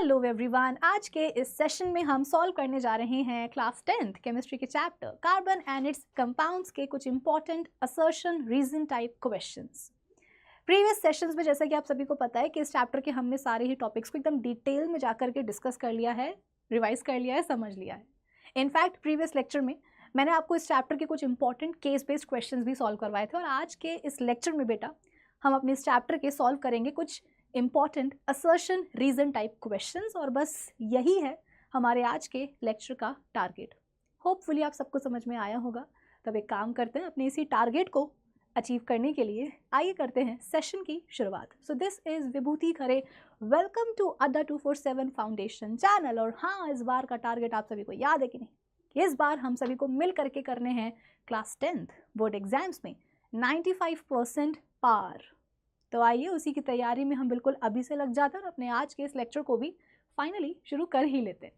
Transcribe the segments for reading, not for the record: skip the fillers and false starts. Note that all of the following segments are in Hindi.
हेलो एवरीवन, आज के इस सेशन में हम सॉल्व करने जा रहे हैं क्लास 10th केमिस्ट्री के chapter carbon and its compounds के कुछ important assertion reason type questions. Previous sessions में जैसा कि आप सभी को पता है कि इस चैप्टर के हमने सारे ही टॉपिक्स को एकदम डिटेल में जाकर के डिस्कस कर लिया है, रिवाइज कर लिया है, समझ लिया है। इनफैक्ट प्रीवियस लेक्चर में मैंने आपको इस चैप्टर के कुछ इंपॉर्टेंट केस बेस्ड क्वेश्चंस भी सॉल्व करवाए थे और आज के इस लेक्चर में बेटा हम अपने इस चैप्टर के सॉल्व करेंगे कुछ important assertion reason type questions और बस यही है हमारे आज के लेक्चर का टारगेट। होपफुली आप सबको समझ में आया होगा। तब एक काम करते हैं, अपने इसी टारगेट को अचीव करने के लिए आइए करते हैं सेशन की शुरुआत। So this is Vibhuti Khare, welcome to Adda 247 foundation channel. और हाँ, इस बार का टारगेट आप सभी को याद है कि नहीं? इस बार हम सभी को मिल करके करने हैं क्लास 10th बोर्ड एग्जाम्स में 95% पार। तो आइए उसी की तैयारी में हम बिल्कुल अभी से लग जाते हैं और अपने आज के इस लेक्चर को भी फाइनली शुरू कर ही लेते हैं।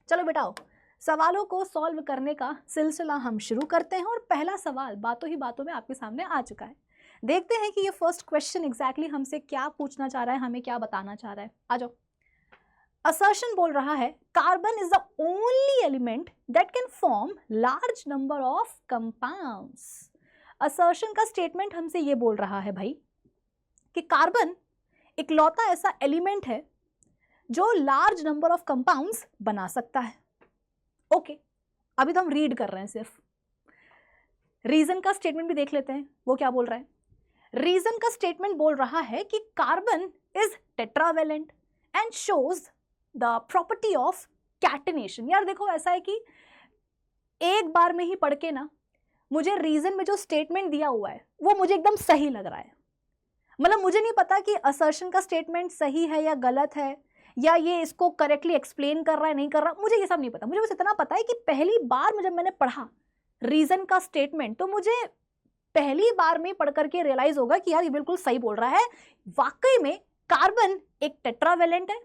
चलो बेटाओ, सवालों को सॉल्व करने का सिलसिला हम शुरू करते हैं और पहला सवाल बातों ही बातों में आपके सामने आ चुका है। देखते हैं कि ये फर्स्ट क्वेश्चन एग्जैक्टली हमसे क्या पूछना चाह रहा है, हमें क्या बताना चाह रहा है। आ जाओ। असर्शन बोल रहा है carbon is the only element that can form large number of compounds. Assertion का स्टेटमेंट हमसे ये बोल रहा है भाई कि कार्बन इकलौता ऐसा एलिमेंट है जो लार्ज नंबर ऑफ कंपाउंड्स बना सकता है। ओके, अभी तो हम रीड कर रहे हैं, सिर्फ रीजन का स्टेटमेंट भी देख लेते हैं वो क्या बोल रहा है। रीजन का स्टेटमेंट बोल रहा है कि carbon is tetravalent and shows the property of catenation. यार देखो, ऐसा है कि एक बार में ही पढ़ के ना मुझे रीजन में जो स्टेटमेंट दिया हुआ है वो मुझे एकदम सही लग रहा है। मतलब मुझे नहीं पता कि असर्शन का स्टेटमेंट सही है या गलत है, या ये इसको करेक्टली एक्सप्लेन कर रहा है नहीं कर रहा, मुझे ये सब नहीं पता। मुझे बस इतना पता है कि पहली बार जब मैंने पढ़ा रीजन का स्टेटमेंट तो मुझे पहली बार में पढ़ करके रियलाइज होगा कि यार ये बिल्कुल सही बोल रहा है। वाकई में कार्बन एक टेट्रावेलेंट है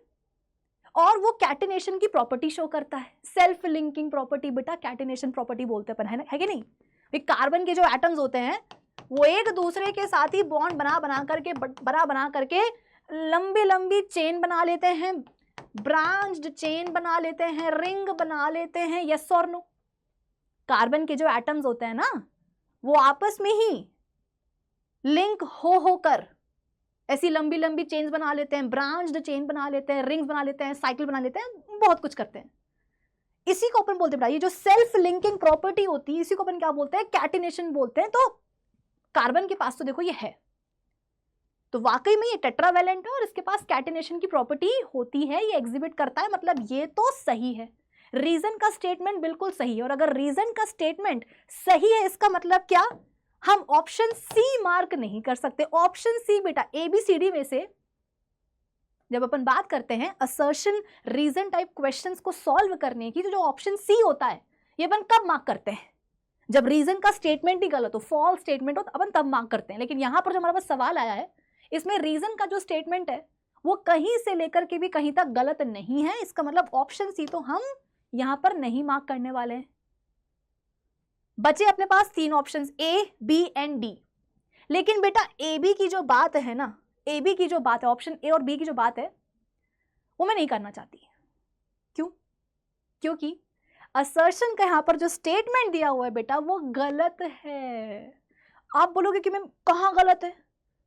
और वो कैटेनेशन की प्रॉपर्टी शो करता है। सेल्फ लिंकिंग प्रॉपर्टी बेटा कैटेनेशन प्रॉपर्टी बोलते हैं, है कि नहीं? कार्बन के जो एटम्स होते हैं वो एक दूसरे के साथ ही बॉन्ड बना करके लंबी लंबी चेन बना लेते हैं, ब्रांच्ड चेन बना लेते हैं, रिंग बना लेते हैं। यस और नो? कार्बन के जो एटम्स होते हैं ना वो आपस में ही लिंक होकर ऐसी लंबी लंबी चेन्स बना लेते हैं, ब्रांच्ड चेन बना लेते हैं, रिंग्स बना लेते हैं, साइकिल बना लेते हैं, बहुत कुछ करते हैं। इसी को अपन बोलते हैं, ये जो सेल्फ लिंकिंग प्रॉपर्टी होती है इसी को अपन क्या बोलते हैं? कैटिनेशन बोलते हैं। तो कार्बन के पास तो देखो ये है, तो वाकई में ये टेट्रावेलेंट है और इसके पास कैटिनेशन की प्रॉपर्टी होती है, ये एग्जिबिट करता है, मतलब ये तो सही है। रीजन का स्टेटमेंट बिल्कुल सही है और अगर रीजन का स्टेटमेंट सही है इसका मतलब क्या? हम ऑप्शन सी मार्क नहीं कर सकते। ऑप्शन सी बेटा ABCD में से जब अपन बात करते हैं असर्शन रीजन टाइप क्वेश्चंस को सॉल्व करने की, तो जो ऑप्शन सी होता है ये अपन कब मार्क करते हैं? जब रीजन का स्टेटमेंट ही गलत हो, फॉल्स स्टेटमेंट हो, तो अपन तब मार्क करते हैं। लेकिन यहां पर जो हमारे पास सवाल आया है इसमें रीजन का जो स्टेटमेंट है वो कहीं से लेकर के भी कहीं तक गलत नहीं है। इसका मतलब ऑप्शन सी तो हम यहां पर नहीं मार्क करने वाले हैं। बचे अपने पास 3 options A, B and D। लेकिन बेटा AB की जो बात है ना, AB की जो बात है, ऑप्शन A और B की जो बात है वो मैं नहीं करना चाहती। क्यों? क्योंकि असर्शन का यहां पर जो स्टेटमेंट दिया हुआ है बेटा वो गलत है। आप बोलोगे कि मैम कहां गलत है?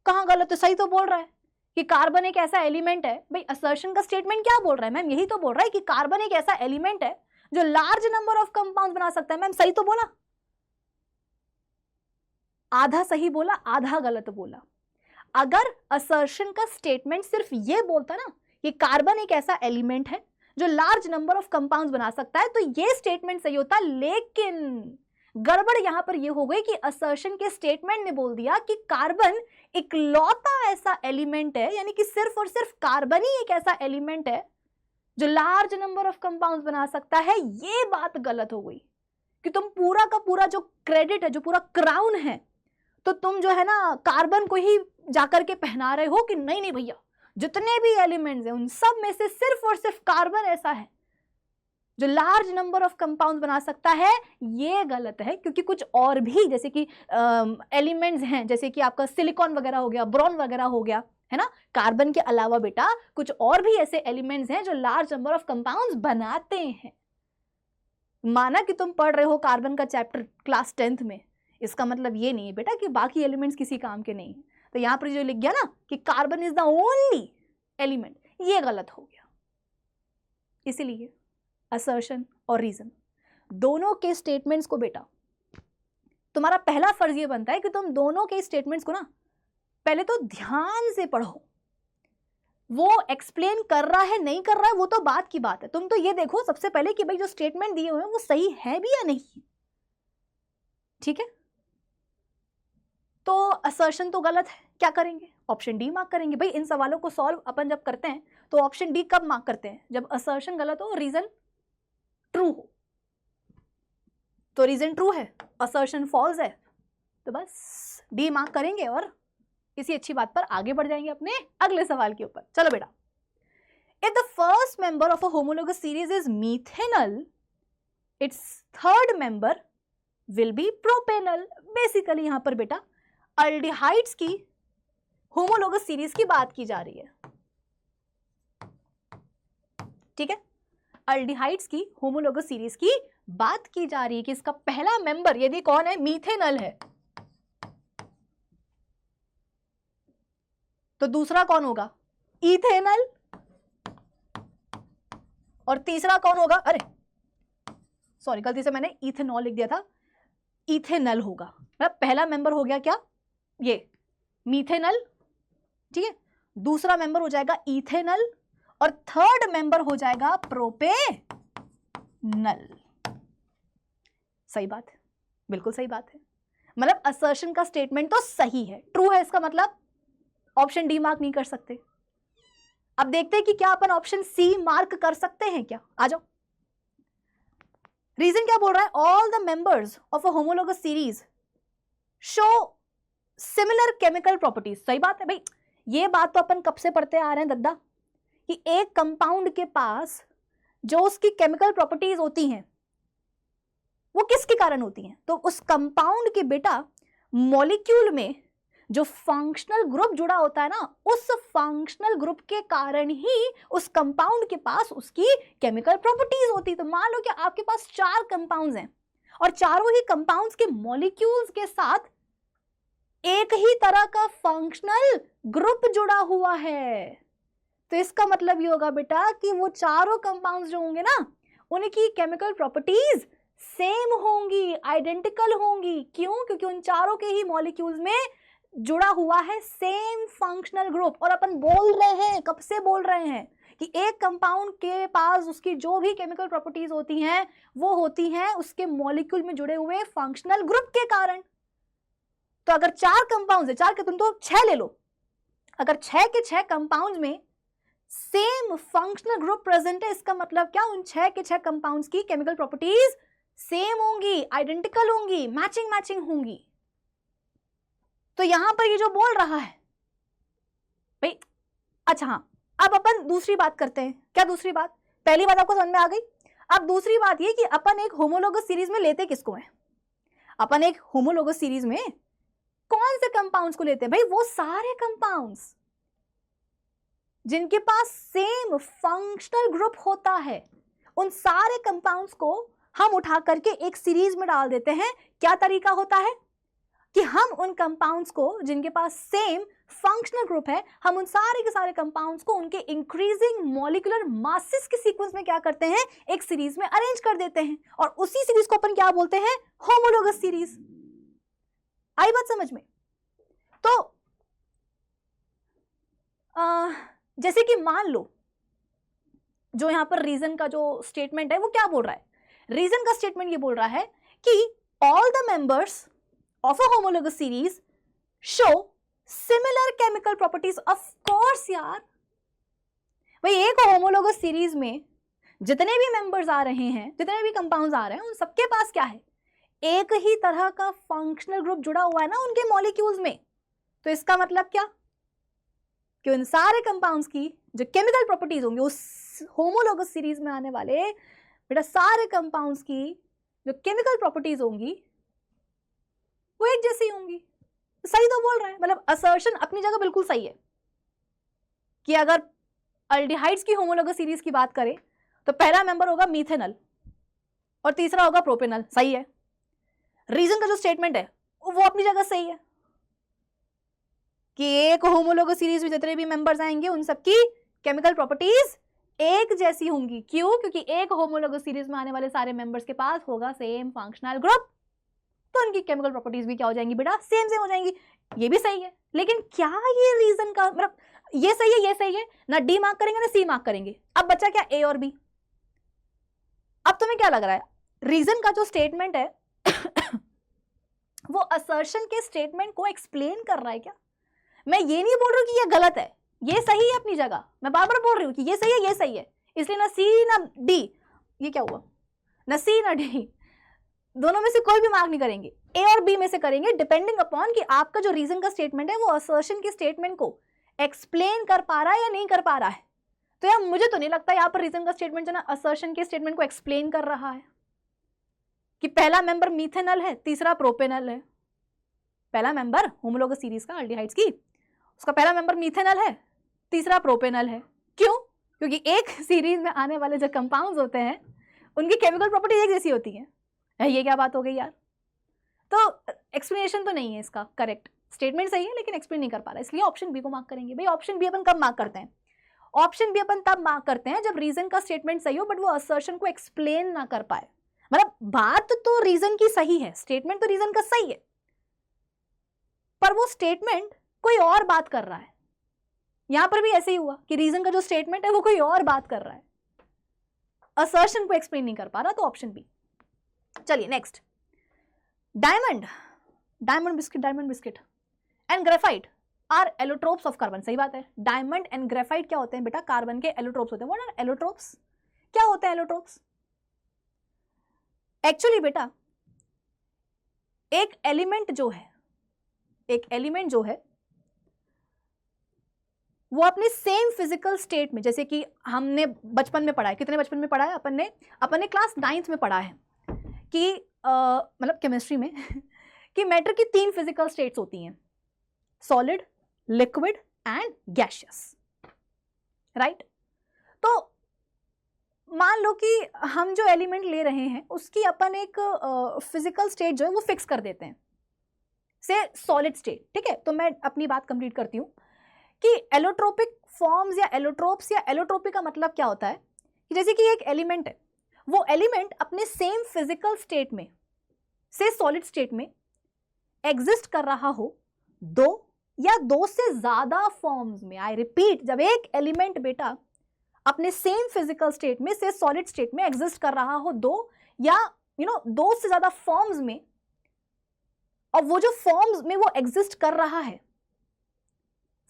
कहां गलत है? सही तो बोल रहा है कि कार्बन एक ऐसा एलिमेंट है। भाई असर्शन का स्टेटमेंट क्या बोल रहा है? मैम यही तो बोल रहा है कि कार्बन एक ऐसा एलिमेंट है जो लार्ज नंबर ऑफ कंपाउंड बना सकता है। मैम सही तो बोला, आधा सही बोला आधा गलत बोला। अगर असर्शन का स्टेटमेंट सिर्फ ये बोलता ना कि कार्बन एक ऐसा एलिमेंट है जो लार्ज नंबर ऑफ कंपाउंड्स बना सकता है तो ये स्टेटमेंट सही होता। लेकिन गड़बड़ यहां पर ये हो गई कि असर्शन के स्टेटमेंट ने बोल दिया कि कार्बन इकलौता ऐसा एलिमेंट है, यानी कि सिर्फ और सिर्फ कार्बन ही एक ऐसा एलिमेंट है जो लार्ज नंबर ऑफ कंपाउंड्स बना सकता है। ये बात गलत हो गई कि तुम पूरा का पूरा जो क्रेडिट है, जो पूरा क्राउन है, तो तुम जो है ना कार्बन को ही जाकर के पहना रहे हो कि नहीं नहीं भैया, जितने भी एलिमेंट्स हैं उन सब में से सिर्फ और सिर्फ कार्बन ऐसा है जो लार्ज नंबर ऑफ कंपाउंड्स बना सकता है। ये गलत है, क्योंकि कुछ और भी जैसे कि एलिमेंट्स हैं, जैसे कि आपका सिलिकॉन वगैरह हो गया, बोरॉन वगैरह हो गया, है ना। कार्बन के अलावा बेटा कुछ और भी ऐसे एलिमेंट्स हैं जो लार्ज नंबर ऑफ कंपाउंड्स बनाते हैं। माना कि तुम पढ़ रहे हो कार्बन का चैप्टर क्लास 10th में, इसका मतलब ये नहीं है बेटा कि बाकी एलिमेंट्स किसी काम के नहीं। तो यहां पर जो लिख गया ना कि carbon is the only element, ये गलत हो गया। इसीलिए असर्शन और रीजन दोनों के स्टेटमेंट्स को बेटा तुम्हारा पहला फर्ज ये बनता है कि तुम दोनों के स्टेटमेंट्स को ना पहले तो ध्यान से पढ़ो। वो एक्सप्लेन कर रहा है नहीं कर रहा है वो तो बात की बात है, तुम तो ये देखो सबसे पहले कि भाई जो स्टेटमेंट दिए हुए हैं वो सही है भी या नहीं। ठीक है, तो असर्शन तो गलत है, क्या करेंगे? ऑप्शन डी मार्क करेंगे। भाई इन सवालों को सॉल्व अपन जब करते हैं तो ऑप्शन डी कब मार्क करते हैं? जब असर्शन गलत हो, रीजन ट्रू हो। तो रीजन ट्रू है, असर्शन फॉल्स है, तो बस डी मार्क करेंगे और इसी अच्छी बात पर आगे बढ़ जाएंगे अपने अगले सवाल के ऊपर। चलो बेटा, if the first member of a homologous series is methanal, its third member will be propanal. Basically यहां पर बेटा अल्डिहाइड्स की होमोलोगस सीरीज की बात की जा रही है। ठीक है, अल्डिहाइड्स की होमोलोगस सीरीज की बात की जा रही है कि इसका पहला मेंबर यदि कौन है? मीथेनल है, तो दूसरा कौन होगा? इथेनल। और तीसरा कौन होगा? अरे सॉरी, गलती से मैंने इथेनॉल लिख दिया था, इथेनल होगा। मतलब पहला मेंबर हो गया क्या? ये मीथेनल। ठीक है, दूसरा मेंबर हो जाएगा इथेनल और थर्ड मेंबर हो जाएगा प्रोपेनल। सही बात है, बिल्कुल सही बात है। मतलब असर्शन का स्टेटमेंट तो सही है, ट्रू है, इसका मतलब ऑप्शन डी मार्क नहीं कर सकते। अब देखते हैं कि क्या अपन ऑप्शन सी मार्क कर सकते हैं क्या। आ जाओ, रीजन क्या बोल रहा है? All the members of a homologous series show similar chemical properties. सही बात है भाई, ये बात तो अपन कब से पढ़ते आ रहे हैं दद्दा, कि एक कंपाउंड के पास जो उसकी केमिकल प्रॉपर्टीज होती हैं वो किसके कारण होती हैं? तो उस कंपाउंड के बेटा मॉलिक्यूल में जो फंक्शनल ग्रुप जुड़ा होता है ना, उस फंक्शनल ग्रुप के कारण ही उस कंपाउंड के पास उसकी केमिकल प्रॉपर्टीज होती है। तो मान लो कि आपके पास 4 कंपाउंड्स हैं और चारों ही कंपाउंड्स के मॉलिक्यूल्स के साथ एक ही तरह का फंक्शनल ग्रुप जुड़ा हुआ है, तो इसका मतलब ये होगा बेटा कि वो चारों कंपाउंड्स जो होंगे ना, उनकी केमिकल प्रॉपर्टीज सेम होंगी, आइडेंटिकल होंगी। क्यों? क्योंकि उन चारों के ही मॉलिक्यूल्स में जुड़ा हुआ है सेम फंक्शनल ग्रुप। और अपन बोल रहे हैं, कब से बोल रहे हैं कि एक कंपाउंड के पास उसकी जो भी केमिकल प्रॉपर्टीज होती हैं वो होती हैं उसके मॉलिक्यूल में जुड़े हुए फंक्शनल ग्रुप के कारण। तो अगर 4 कंपाउंड्स है, 4 के तुम तो 6 ले लो, अगर 6 के 6 कंपाउंड्स में सेम फंक्शनल ग्रुप प्रेजेंट है, इसका मतलब क्या? उन 6 के 6 कंपाउंड्स की केमिकल प्रॉपर्टीज सेम होंगी, आइडेंटिकल होंगी, मैचिंग होंगी। तो यहां पर ये जो बोल रहा है भाई, अच्छा हाँ, अब अपन दूसरी बात करते हैं। क्या दूसरी बात? पहली बात आपको समझ में आ गई। अब दूसरी बात ये कि अपन एक होमोलोगस सीरीज में लेते किसको है? अपन एक होमोलोगस सीरीज में कौन से कंपाउंड्स को लेते हैं? भाई वो सारे कंपाउंड्स जिनके पास सेम फंक्शनल ग्रुप होता है, उन सारे कंपाउंड्स को हम उठा करके एक सीरीज में डाल देते हैं। क्या तरीका होता है कि हम उन कंपाउंड्स को जिनके पास सेम फंक्शनल ग्रुप है, हम उन सारे के सारे कंपाउंड्स को उनके इंक्रीजिंग मॉलिक्यूलर मासेस के सीक्वेंस में क्या करते हैं? एक सीरीज में अरेंज कर देते हैं, और उसी सीरीज को अपन क्या बोलते हैं? Homologous series. आई बात समझ में? तो जैसे कि मान लो जो यहां पर रीजन का जो स्टेटमेंट है वो क्या बोल रहा है? रीजन का स्टेटमेंट ये बोल रहा है कि all the members of a homologous series show similar chemical properties. Of course यार, भाई एक होमोलोगस सीरीज में जितने भी मेंबर्स आ रहे हैं, जितने भी कंपाउंड्स आ रहे हैं, उन सबके पास क्या है? एक ही तरह का फंक्शनल ग्रुप जुड़ा हुआ है ना उनके मॉलिक्यूल्स में। तो इसका मतलब क्या? कि उन सारे कंपाउंड्स की जो केमिकल प्रॉपर्टीज होंगी उस होमोलोगस सीरीज में आने वाले बेटा सारे कंपाउंड्स की जो केमिकल प्रॉपर्टीज होंगी वो एक जैसी होंगी। सही तो बोल रहा है, मतलब असर्शन अपनी जगह बिल्कुल सही है। कि अगर अल्डिहाइड्स की होमोलोगस सीरीज की बात करें तो पहला मेंबर होगा मीथेनल और तीसरा होगा प्रोपेनल। सही है। रीजन का जो स्टेटमेंट है वो अपनी जगह सही है कि एक होमोलोगस सीरीज में जितने भी मेंबर्स आएंगे उन सबकी केमिकल प्रॉपर्टीज एक जैसी होंगी। क्यों? क्योंकि एक होमोलोगस सीरीज में आने वाले सारे मेंबर्स के पास होगा सेम फंक्शनल ग्रुप, तो उनकी केमिकल प्रॉपर्टीज भी क्या हो जाएंगी बेटा? सेम सेम हो जाएंगी। ये भी सही है, लेकिन क्या ये रीजन का मतलब ये सही है, ये सही है ना? डी मार्क करेंगे ना सी मार्क करेंगे। अब बच्चा क्या? ए और बी। अब तुम्हें क्या लग रहा है? रीजन का जो स्टेटमेंट है वो असर्शन के स्टेटमेंट को एक्सप्लेन कर रहा है क्या? मैं ये नहीं बोल रही हूँ कि ये गलत है, ये सही है अपनी जगह। मैं बार बार बोल रही हूँ कि ये सही है, ये सही है, इसलिए ना सी ना डी। ये क्या हुआ? ना सी ना डी, दोनों में से कोई भी मार्क नहीं करेंगे, ए और बी में से करेंगे, डिपेंडिंग अपॉन कि आपका जो रीजन का स्टेटमेंट है वो असर्शन के स्टेटमेंट को एक्सप्लेन कर पा रहा है या नहीं कर पा रहा है। तो यार मुझे तो नहीं लगता यहाँ पर रीजन का स्टेटमेंट जो ना असर्शन के स्टेटमेंट को एक्सप्लेन कर रहा है कि पहला मेंबर मीथेनल है, तीसरा प्रोपेनल है। पहला मेंबर होमोलोगस सीरीज का अल्डिहाइड्स की, उसका पहला मेंबर मीथेनल है, तीसरा प्रोपेनल है। क्यों? क्योंकि एक सीरीज में आने वाले जो कंपाउंड्स होते हैं उनकी केमिकल प्रॉपर्टी एक जैसी होती है। ये क्या बात हो गई यार? तो एक्सप्लेनेशन तो नहीं है इसका करेक्ट। स्टेटमेंट सही है लेकिन एक्सप्लेन नहीं कर पा रहा, इसलिए ऑप्शन बी को मार्क करेंगे। भाई ऑप्शन बी अपन कब मार्क करते हैं? ऑप्शन बी अपन तब मार्क करते हैं जब रीजन का स्टेटमेंट सही हो बट वो असर्शन को एक्सप्लेन ना कर पाए। मतलब बात तो रीजन की सही है, स्टेटमेंट तो रीजन का सही है, पर वो स्टेटमेंट कोई और बात कर रहा है। यहां पर भी ऐसे ही हुआ कि रीजन का जो स्टेटमेंट है वो कोई और बात कर रहा है, असर्शन को एक्सप्लेन नहीं कर पा रहा, तो ऑप्शन बी। चलिए next, diamond, diamond biscuit and graphite are allotropes of carbon. सही बात है, डायमंड एंड ग्रेफाइट क्या होते हैं बेटा? कार्बन के एलोट्रोप्स होते हैं। What are allotropes? क्या होते हैं एलोट्रोप्स? एक्चुअली बेटा एक एलिमेंट जो है वो अपने सेम फिजिकल स्टेट में, जैसे कि हमने बचपन में पढ़ा है, कितने बचपन में पढ़ा है अपन ने क्लास 9th में पढ़ा है कि मतलब केमिस्ट्री में कि मैटर की 3 फिजिकल स्टेट्स होती हैं, solid, liquid and gaseous, right? तो मान लो कि हम जो एलिमेंट ले रहे हैं उसकी अपन एक फिजिकल स्टेट जो है वो फिक्स कर देते हैं, से सॉलिड स्टेट। ठीक है, तो मैं अपनी बात कंप्लीट करती हूँ कि एलोट्रोपिक फॉर्म्स या एलोट्रोप्स या एलोट्रोपी का मतलब क्या होता है कि जैसे कि एक एलिमेंट है, वो एलिमेंट अपने सेम फिजिकल स्टेट में से सॉलिड स्टेट में एग्जिस्ट कर रहा हो 2 या 2 से ज्यादा फॉर्म्स में। आई रिपीट, जब एक एलिमेंट बेटा अपने सेम फिजिकल स्टेट में से सॉलिड स्टेट में एग्जिस्ट कर रहा हो 2 या 2 से ज्यादा फॉर्म्स में, और वो जो फॉर्म्स में वो एग्जिस्ट कर रहा है,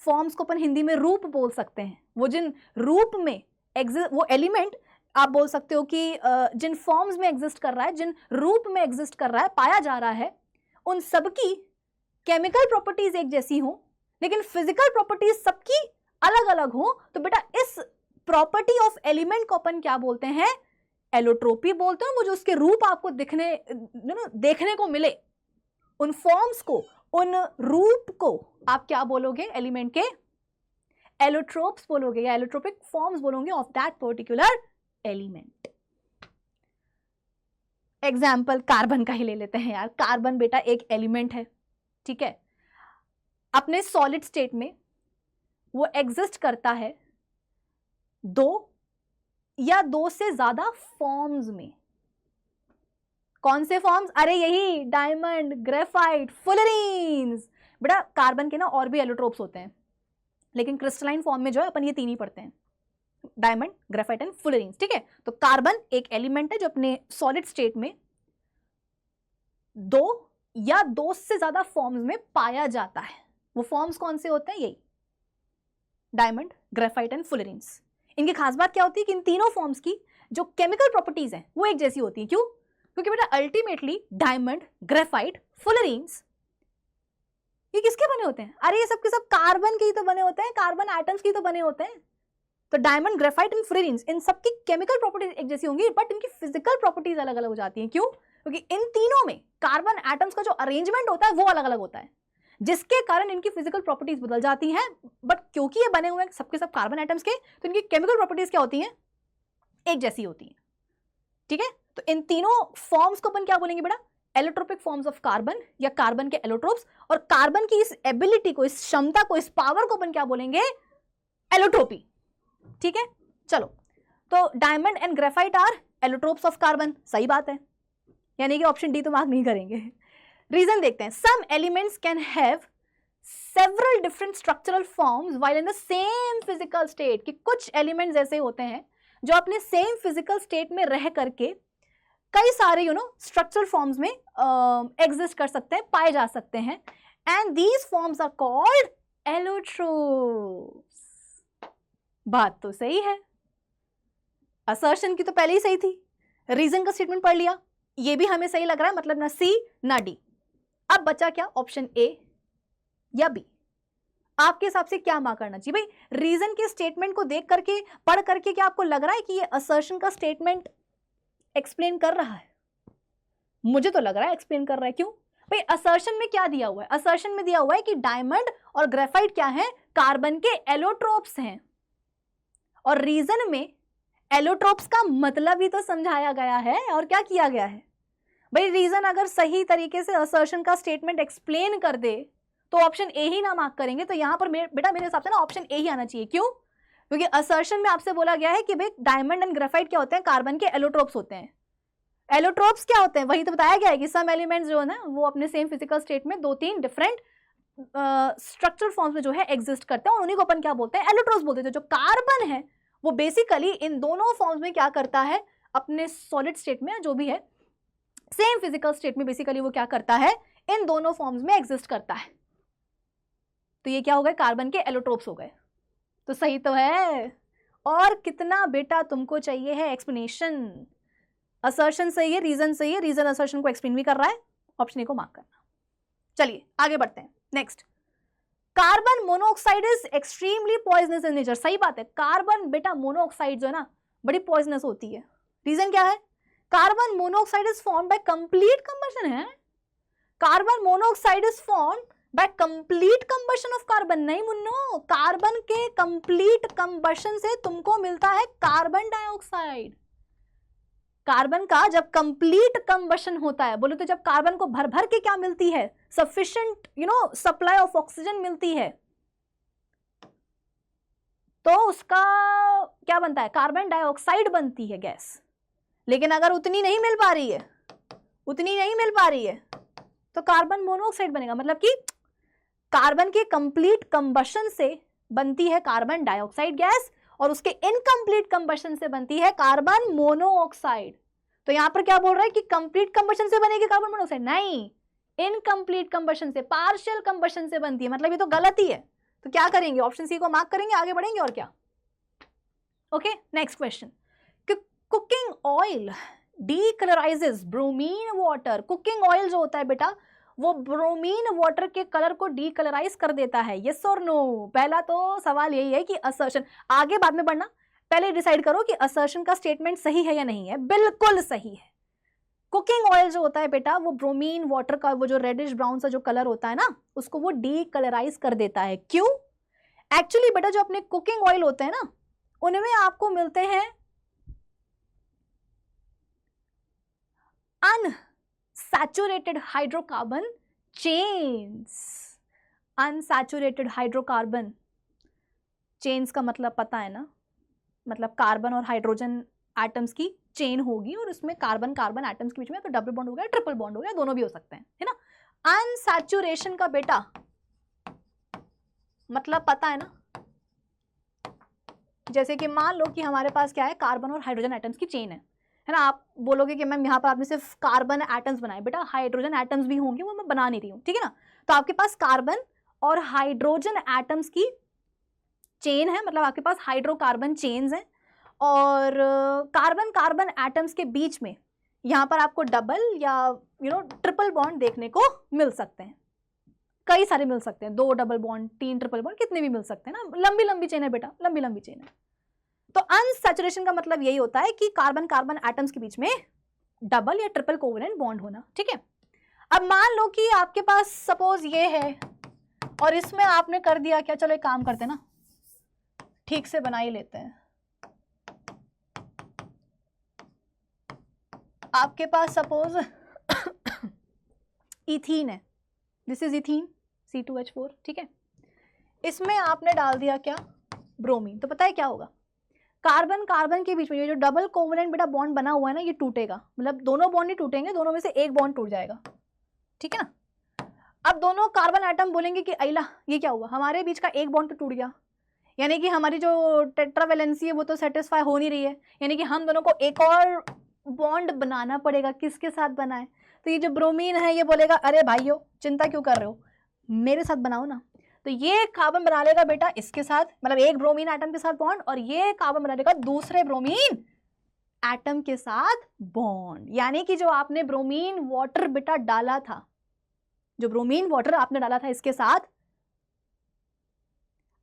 फॉर्म्स को अपन हिंदी में रूप बोल सकते हैं, वो जिन रूप में एग्जिस्ट, वो एलिमेंट आप बोल सकते हो कि जिन फॉर्म्स में एग्जिस्ट कर रहा है, जिन रूप में एग्जिस्ट कर रहा है, पाया जा रहा है, उन सबकी केमिकल प्रॉपर्टीज एक जैसी हो लेकिन फिजिकल प्रॉपर्टीज सबकी अलग अलग हो, तो बेटा इस प्रॉपर्टी ऑफ एलिमेंट को अपन क्या बोलते हैं? एलोट्रोपी बोलते हैं। वो जो उसके रूप आपको देखने को मिले, उन फॉर्म्स को, उन रूप को आप क्या बोलोगे? एलिमेंट के एलोट्रोप्स बोलोगे या एलोट्रोपिक फॉर्म्स बोलोगे of that particular element. Example carbon का ही ले लेते हैं यार। कार्बन बेटा एक एलिमेंट है, ठीक है, अपने सॉलिड स्टेट में वो एग्जिस्ट करता है 2 या 2 से ज्यादा फॉर्म्स में। कौन से फॉर्म्स? अरे यही डायमंड, ग्रेफाइट, फुलरीन्स। बेटा कार्बन के ना और भी एलोट्रोप्स होते हैं, लेकिन क्रिस्टलाइन फॉर्म में जो है अपन ये 3 ही पढ़ते हैं, डायमंड, ग्रेफाइट एंड फुलरीन्स। ठीक है, तो कार्बन एक एलिमेंट है जो अपने सॉलिड स्टेट में 2 या 2 से ज्यादा फॉर्म्स में पाया जाता है। वो फॉर्म्स कौन से होते हैं? यही डायमंड, ग्रेफाइट एंड फुलरीन्स। इनकी खास बात क्या होती है कि इन तीनों फॉर्म्स की जो केमिकल प्रॉपर्टीज हैं वो एक जैसी होती है। क्यों? क्योंकि बेटा अल्टीमेटली डायमंड, ग्रेफाइट, फुलरीन्स ये किसके बने होते हैं? अरे ये सब के सब कार्बन के ही तो बने होते हैं, कार्बन एटम्स के ही तो बने होते हैं। तो डायमंड, ग्रेफाइट एंड फुलरीन्स इन सबकी केमिकल प्रॉपर्टीज एक जैसी होंगी बट इनकी फिजिकल प्रॉपर्टीज अलग अलग हो जाती हैं। क्यों? क्योंकि इन तीनों में कार्बन एटम्स का जो अरेंजमेंट होता है वो अलग अलग होता है। जिसके कारण इनकी फिजिकल प्रॉपर्टीज बदल जाती हैं, बट क्योंकि ये बने हुए हैं सबके सब कार्बन एटम्स के, तो इनकी केमिकल प्रॉपर्टीज क्या होती हैं, एक जैसी होती हैं। ठीक है, तो इन तीनों फॉर्म्स को अपन क्या बोलेंगे बेटा, एलोट्रोपिक फॉर्म्स ऑफ कार्बन या कार्बन के एलोट्रोप्स, और कार्बन की इस एबिलिटी को, इस क्षमता को, इस पावर को अपन क्या बोलेंगे, एलोट्रोपी। ठीक है, चलो, तो diamond and graphite are allotropes of carbon, सही बात है, यानी कि ऑप्शन डी तो मार्क नहीं करेंगे। रीजन देखते हैं, some elements can have several different structural forms while in the same physical state, कि कुछ एलिमेंट्स ऐसे होते हैं जो अपने सेम फिजिकल स्टेट में रह करके कई सारे स्ट्रक्चरल फॉर्म्स में एग्जिस्ट कर सकते हैं, पाए जा सकते हैं, and these forms are called allotropes. बात तो सही है, असर्शन की तो पहले ही सही थी, रीजन का स्टेटमेंट पढ़ लिया, ये भी हमें सही लग रहा है, मतलब ना सी ना डी। अब बचा क्या, ऑप्शन ए या बी। आपके हिसाब से क्या मार्क करना चाहिए भाई, रीजन के स्टेटमेंट को देख करके, पढ़ करके क्या आपको लग रहा है कि ये असर्शन का स्टेटमेंट एक्सप्लेन कर रहा है? मुझे तो लग रहा है एक्सप्लेन कर रहा है। क्यों भाई, असर्शन में क्या दिया हुआ है, असर्शन में दिया हुआ है कि डायमंड और ग्रेफाइट क्या है, कार्बन के एलोट्रोप्स हैं, और रीजन में एलोट्रोप्स का मतलब ही तो समझाया गया है, और क्या किया गया है भाई, रीजन अगर सही तरीके से असर्शन का स्टेटमेंट एक्सप्लेन कर दे तो ऑप्शन ए ही ना मार्क करेंगे, तो यहां पर बेटा मेरे हिसाब से ना ऑप्शन ए ही आना चाहिए। क्यों, क्योंकि असर्शन में आपसे बोला गया है कि भाई डायमंड एंड ग्रेफाइट क्या होते हैं, कार्बन के एलोट्रोप्स होते हैं। एलोट्रोप्स क्या होते हैं, वही तो बताया गया है कि सम एलिमेंट्स जो है ना वो अपने सेम फिजिकल स्टेट में 2-3 डिफरेंट स्ट्रक्चरल फॉर्म्स में जो है एग्जिस्ट करते हैं, और उन्हीं को अपन क्या बोलते हैं, एलोट्रोप्स बोलते हैं। जो कार्बन है वो बेसिकली इन दोनों फॉर्म्स में क्या करता है, अपने सॉलिड स्टेट में जो भी है सेम फिजिकल स्टेट में बेसिकली वो क्या करता है, इन दोनों फॉर्म्स में एग्जिस्ट करता है। तो ये क्या हो गए, कार्बन के एलोट्रोप्स हो गए, तो सही तो है। और कितना बेटा तुमको चाहिए है एक्सप्लेनेशन, असर्शन सही है, रीजन सही है, रीजन असर्शन को एक्सप्लेन भी कर रहा है, ऑप्शन ए को मार्क करना। चलिए आगे बढ़ते हैं, next, carbon monoxide is extremely poisonous in nature. सही बात है, कार्बन बेटा मोनोऑक्साइड जो है ना बड़ी पॉइजनस होती है। रीजन क्या है, carbon monoxide is formed by complete combustion है, carbon monoxide is formed by complete combustion of carbon. नहीं मुन्नो, कार्बन के कंप्लीट कंबशन से तुमको मिलता है कार्बन डाइऑक्साइड। कार्बन का जब कंप्लीट कंबशन होता है, बोलो तो जब कार्बन को भर भर के क्या मिलती है, सफिशिएंट सप्लाई ऑफ ऑक्सीजन मिलती है, तो उसका क्या बनता है, कार्बन डाइऑक्साइड बनती है गैस। लेकिन अगर उतनी नहीं मिल पा रही है, तो कार्बन मोनोऑक्साइड बनेगा। मतलब कि कार्बन के कंप्लीट कंबशन से बनती है कार्बन डाइऑक्साइड गैस, और उसके इनकम्प्लीट कंबशन से बनती है कार्बन मोनोऑक्साइड। तो यहां पर क्या बोल रहा है कि कंप्लीट कंबशन से बनेगी कार्बन मोनोऑक्साइड, नहीं, इनकम्प्लीट कंबशन से, पार्शियल कंबशन से बनती है, मतलब ये तो गलत ही है। तो क्या करेंगे, ऑप्शन सी को मार्क करेंगे, आगे बढ़ेंगे, और क्या। Okay, next question, cooking oil decolourises bromine water. Cooking oil जो होता है बेटा वो ब्रोमीन वाटर के कलर को डीकलराइज कर देता है, यस और नो। पहला तो सवाल यही है कि असर्शन, आगे बाद में बढ़ना, पहले डिसाइड करो कि असर्शन का स्टेटमेंट सही है या नहीं है। बिल्कुल सही है। कुकिंग ऑयल जो होता है बेटा वो ब्रोमीन वाटर का वो जो रेडिश ब्राउन सा जो कलर होता है ना, उसको वो डीकलराइज कर देता है। क्यों, एक्चुअली बेटा जो अपने कुकिंग ऑयल होते हैं ना उनमें आपको मिलते हैं unsaturated hydrocarbon chains। unsaturated hydrocarbon chains का मतलब पता है ना, मतलब कार्बन और हाइड्रोजन एटम्स की चेन होगी, और उसमें कार्बन कार्बन एटम्स के बीच में तो डबल बॉन्ड हो गया, ट्रिपल बॉन्ड हो गया, दोनों भी हो सकते हैं, है ना। अनसैचुरेशन का बेटा मतलब पता है ना, जैसे कि मान लो कि हमारे पास क्या है, कार्बन और हाइड्रोजन एटम्स की चेन है ना। आप बोलोगे कि मैम यहाँ पर आपने सिर्फ कार्बन एटम्स बनाए, बेटा हाइड्रोजन एटम्स भी होंगे, वो मैं बना नहीं रही हूँ, ठीक है ना। तो आपके पास कार्बन और हाइड्रोजन एटम्स की चेन है, मतलब आपके पास हाइड्रोकार्बन चेन्स हैं, और कार्बन कार्बन एटम्स के बीच में यहाँ पर आपको डबल या ट्रिपल बॉन्ड देखने को मिल सकते हैं, कई सारे मिल सकते हैं, 2 डबल बॉन्ड, 3 ट्रिपल बॉन्ड, कितने भी मिल सकते हैं ना। लंबी लंबी चेन है बेटा, लंबी लंबी चेन है। तो अनसैचुरेशन का मतलब यही होता है कि कार्बन कार्बन एटम्स के बीच में डबल या ट्रिपल कोवेलेंट बॉन्ड होना, ठीक है। अब मान लो कि आपके पास सपोज ये है और इसमें आपने कर दिया क्या, चलो एक काम करते हैं ना, ठीक से बना ही लेते हैं। आपके पास सपोज इथीन है, दिस इज इथीन C2H4, ठीक है। इसमें आपने डाल दिया क्या, ब्रोमीन। तो पता है क्या होगा, कार्बन कार्बन के बीच में ये जो डबल कोवलेंट बेटा बॉन्ड बना हुआ है ना, ये टूटेगा, मतलब दोनों बॉन्ड नहीं टूटेंगे, दोनों में से एक बॉन्ड टूट जाएगा, ठीक है ना। अब दोनों कार्बन एटम बोलेंगे कि अइला ये क्या हुआ, हमारे बीच का एक बॉन्ड तो टूट गया, यानी कि हमारी जो टेट्रावैलेंसी है वो तो सेटिस्फाई हो नहीं रही है, यानी कि हम दोनों को एक और बॉन्ड बनाना पड़ेगा। किसके साथ बनाए, तो ये जो ब्रोमीन है ये बोलेगा अरे भाइयों चिंता क्यों कर रहे हो, मेरे साथ बनाओ ना। तो ये कार्बन बना लेगा बेटा इसके साथ, मतलब एक ब्रोमीन एटम के साथ बॉन्ड, और ये कार्बन बना लेगा दूसरे ब्रोमीन एटम के साथ बॉन्ड। यानी कि जो आपने ब्रोमीन वाटर बेटा डाला था, जो ब्रोमीन वाटर आपने डाला था इसके साथ,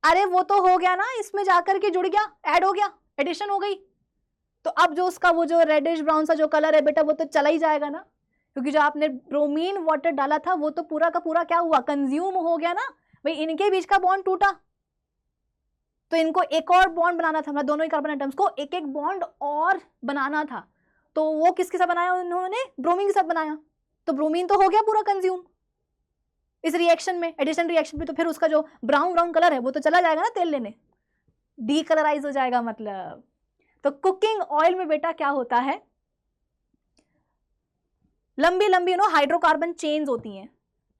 अरे वो तो हो गया ना, इसमें जाकर के जुड़ गया, ऐड हो गया, एडिशन हो गई। तो अब जो उसका वो जो रेडिश ब्राउन सा जो कलर है बेटा वो तो चला ही जाएगा ना, क्योंकि जो आपने ब्रोमीन वाटर डाला था वो तो पूरा का पूरा क्या हुआ, कंज्यूम हो गया ना। भाई इनके बीच का बॉन्ड टूटा तो इनको एक और बॉन्ड बनाना था, मतलब दोनों ही कार्बन एटम्स को एक एक बॉन्ड और बनाना था। तो वो किसके साथ बनाया उन्होंने, ब्रोमीन के साथ बनाया। तो ब्रोमीन तो हो गया पूरा कंज्यूम इस रिएक्शन में, एडिशन रिएक्शन में। तो फिर उसका जो ब्राउन ब्राउन कलर है वो तो चला जाएगा ना तेल लेने, डीकलराइज हो जाएगा मतलब। तो कुकिंग ऑयल में बेटा क्या होता है, लंबी लंबी हाइड्रोकार्बन चेन्स होती हैं,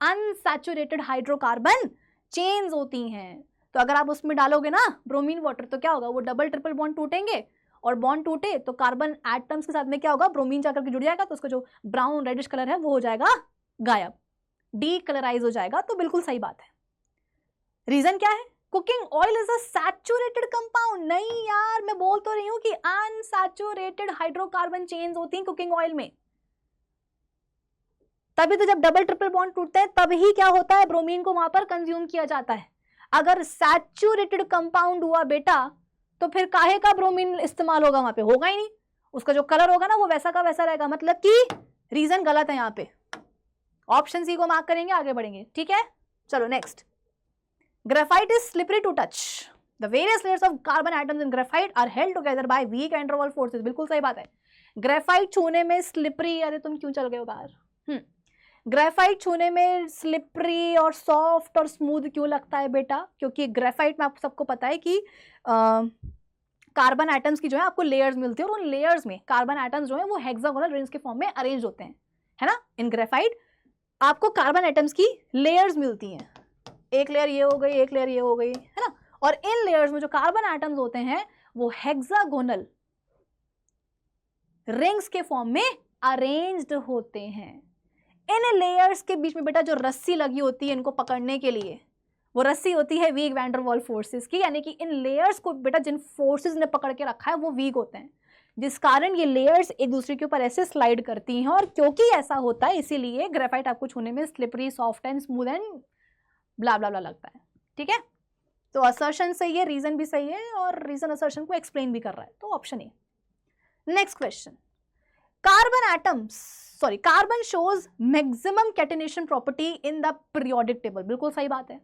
अनसैचुरेटेड हाइड्रोकार्बन चेन्स होती हैं। तो अगर आप उसमें डालोगे ना ब्रोमीन वाटर तो क्या होगा, वो डबल ट्रिपल बॉन्ड टूटेंगे, और बॉन्ड टूटे तो कार्बन एटम्स के साथ में क्या होगा, ब्रोमीन जाकर के जुड़ जाएगा, तो उसका जो ब्राउन रेडिश कलर है वो हो जाएगा गायब, डीकलराइज हो जाएगा। तो बिल्कुल सही बात है। रीजन क्या है, cooking oil is a saturated compound. नहीं यार, मैं बोल तो रही हूं कि अनसैचुरेटेड हाइड्रोकार्बन चेन्स होती हैं कुकिंग ऑयल में। तभी तो जब डबल ट्रिपल बॉन्ड टूटते हैं तभी क्या होता है, ब्रोमीन को वहां पर कंज्यूम किया जाता है। अगर सैचुरेटेड कंपाउंड हुआ बेटा तो फिर काहे का ब्रोमीन इस्तेमाल होगा, वहां पे होगा ही नहीं, उसका जो कलर होगा ना वो वैसा का वैसा रहेगा। मतलब कि रीजन गलत है यहाँ पे, ऑप्शन सी को मार्क करेंगे, आगे बढ़ेंगे, ठीक है। चलो next, graphite is slippery to touch, the various layers of carbon atoms in graphite are held together by weak and wall forces. बिल्कुल सही बात है, ग्रेफाइट छूने में स्लिपरी, अरे तुम क्यों चल गए हो बाहर, ग्रेफाइट छूने में स्लिपरी और सॉफ्ट और स्मूथ क्यों लगता है बेटा, क्योंकि ग्रेफाइट में आप सबको पता है कि कार्बन एटम्स की जो है आपको लेयर्स मिलती है, और उन लेयर्स में कार्बन एटम्स जो है वो हेक्सागोनल रिंग्स के फॉर्म में अरेंज होते हैं, है ना। इन ग्रेफाइट आपको कार्बन एटम्स की लेयर्स मिलती हैं, एक लेयर ये हो गई, एक लेयर ये हो गई, है ना। और इन लेयर्स में जो कार्बन एटम्स होते हैं वो हेक्सागोनल रिंग्स के फॉर्म में अरेंज्ड होते हैं। इन लेयर्स के बीच में बेटा जो रस्सी लगी होती है इनको पकड़ने के लिए, वो रस्सी होती है वीक वैन डर वाल फोर्सेस की, यानी कि इन लेयर्स को बेटा जिन फोर्सेस ने पकड़ के रखा है वो वीक होते हैं, जिस कारण ये लेयर्स एक दूसरे के ऊपर ऐसे स्लाइड करती हैं। और क्योंकि ऐसा होता है इसीलिए ग्रेफाइट आपको छूने में slippery, soft and smooth and blah blah blah लगता है, ठीक है। तो असर्शन सही है, रीजन भी सही है, और रीजन असर्शन को एक्सप्लेन भी कर रहा है, तो option A. Next question, carbon atoms carbon shows maximum catenation property in the periodic table. बिल्कुल सही बात है,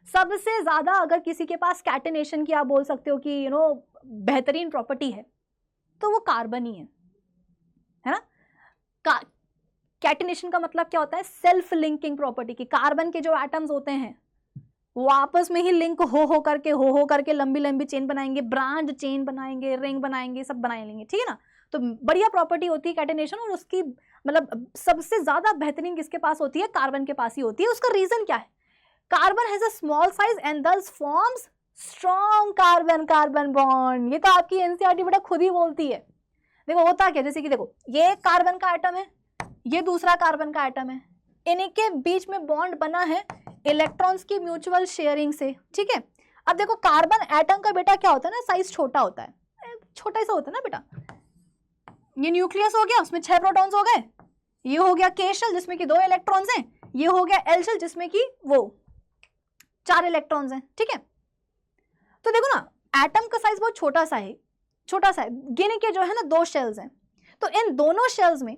सबसे ज्यादा अगर किसी के पास कैटेनेशन की आप बोल सकते हो कि बेहतरीन प्रॉपर्टी है तो वो कार्बन ही है ना। कैटेनेशन का मतलब क्या होता है, सेल्फ लिंकिंग प्रॉपर्टी की। कार्बन के जो एटम्स होते हैं वो आपस में ही लिंक हो करके लंबी लंबी चेन बनाएंगे, ब्रांच चेन बनाएंगे, रिंग बनाएंगे, सब बना लेंगे, ठीक है ना। तो बढ़िया प्रॉपर्टी होती है कैटेनेशन, और उसकी मतलब सबसे ज्यादा बेहतरीन किसके पास होती है, कार्बन के पास ही होती है। उसका रीजन क्या है, carbon has a small size and thus forms strong carbon carbon bond. ये तो आपकी एनसीईआरटी बेटा खुद ही बोलती है। देखो होता क्या, जैसे कि देखो ये कार्बन का एटम है, ये दूसरा कार्बन का एटम है, इनके बीच में बॉन्ड बना है इलेक्ट्रॉन्स की म्यूचुअल शेयरिंग से, ठीक है। अब देखो कार्बन एटम का बेटा क्या होता है ना, साइज छोटा होता है, छोटा सा होता है ना बेटा। ये न्यूक्लियस हो गया, उसमें 6 प्रोटॉन्स हो गए, ये हो गया K शेल जिसमें कि 2 इलेक्ट्रॉन्स हैं, ये हो गया L शेल जिसमें कि वो 4 इलेक्ट्रॉन्स हैं, ठीक है। तो देखो ना एटम का साइज बहुत छोटा सा है, गिन के जो है ना 2 शेल्स हैं, तो इन दोनों शेल्स में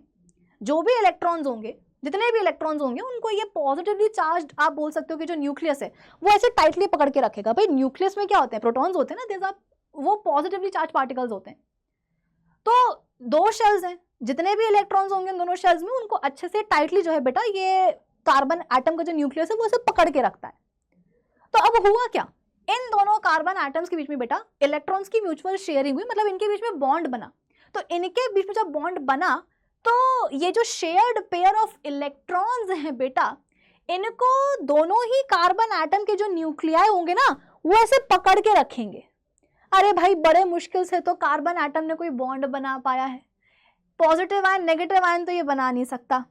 जो भी इलेक्ट्रॉन्स होंगे जितने भी इलेक्ट्रॉन्स होंगे उनको ये पॉजिटिवली चार्ज, आप बोल सकते हो कि जो न्यूक्लियस है वो ऐसे टाइटली पकड़ के रखेगा। भाई न्यूक्लियस में क्या होते हैं, प्रोटॉन्स होते हैं ना, देयर आर, वो पॉजिटिवली चार्ज पार्टिकल्स होते हैं। तो दो शेल्स हैं, जितने भी इलेक्ट्रॉन्स होंगे उन दोनों शेल्स में उनको अच्छे से टाइटली जो है बेटा ये कार्बन एटम का जो न्यूक्लियस है वो ऐसे पकड़ के रखता है। तो अब हुआ क्या, इन दोनों कार्बन एटम्स के बीच में बेटा इलेक्ट्रॉन्स की म्यूचुअल शेयरिंग हुई, मतलब इनके बीच में बॉन्ड बना। तो इनके बीच में जब बॉन्ड बना तो ये जो शेयर्ड पेयर ऑफ इलेक्ट्रॉन्स हैं बेटा, इनको दोनों ही कार्बन एटम के जो न्यूक्लियाई होंगे ना वो ऐसे पकड़ के रखेंगे। अरे भाई बड़े मुश्किल से तो कार्बन एटम ने कोई बॉन्ड बना पाया है, पॉजिटिव आयन नेगेटिव आयन तो ये बना नहीं सकता,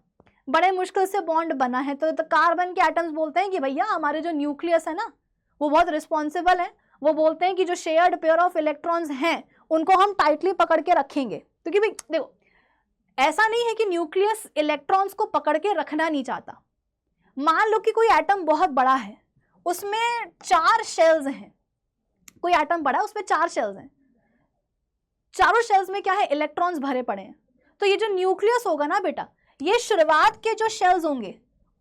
बड़े मुश्किल से बॉन्ड बना है। तो कार्बन के एटम्स बोलते हैं कि भैया हमारे जो न्यूक्लियस है ना वो बहुत रिस्पॉन्सिबल है, वो बोलते हैं कि जो शेयर्ड पेयर ऑफ इलेक्ट्रॉन्स हैं उनको हम टाइटली पकड़ के रखेंगे। क्योंकि भाई देखो ऐसा नहीं है कि न्यूक्लियस इलेक्ट्रॉन्स को पकड़ के रखना नहीं चाहता। मान लो कि कोई एटम बहुत बड़ा है, उसमें 4 शेल्स हैं, कोई एटम बड़ा है उसमें 4 शेल्स हैं, चारों शेल्स में क्या है, इलेक्ट्रॉन्स भरे पड़े हैं। तो ये जो न्यूक्लियस होगा ना बेटा, ये शुरुआत के जो शेल्स होंगे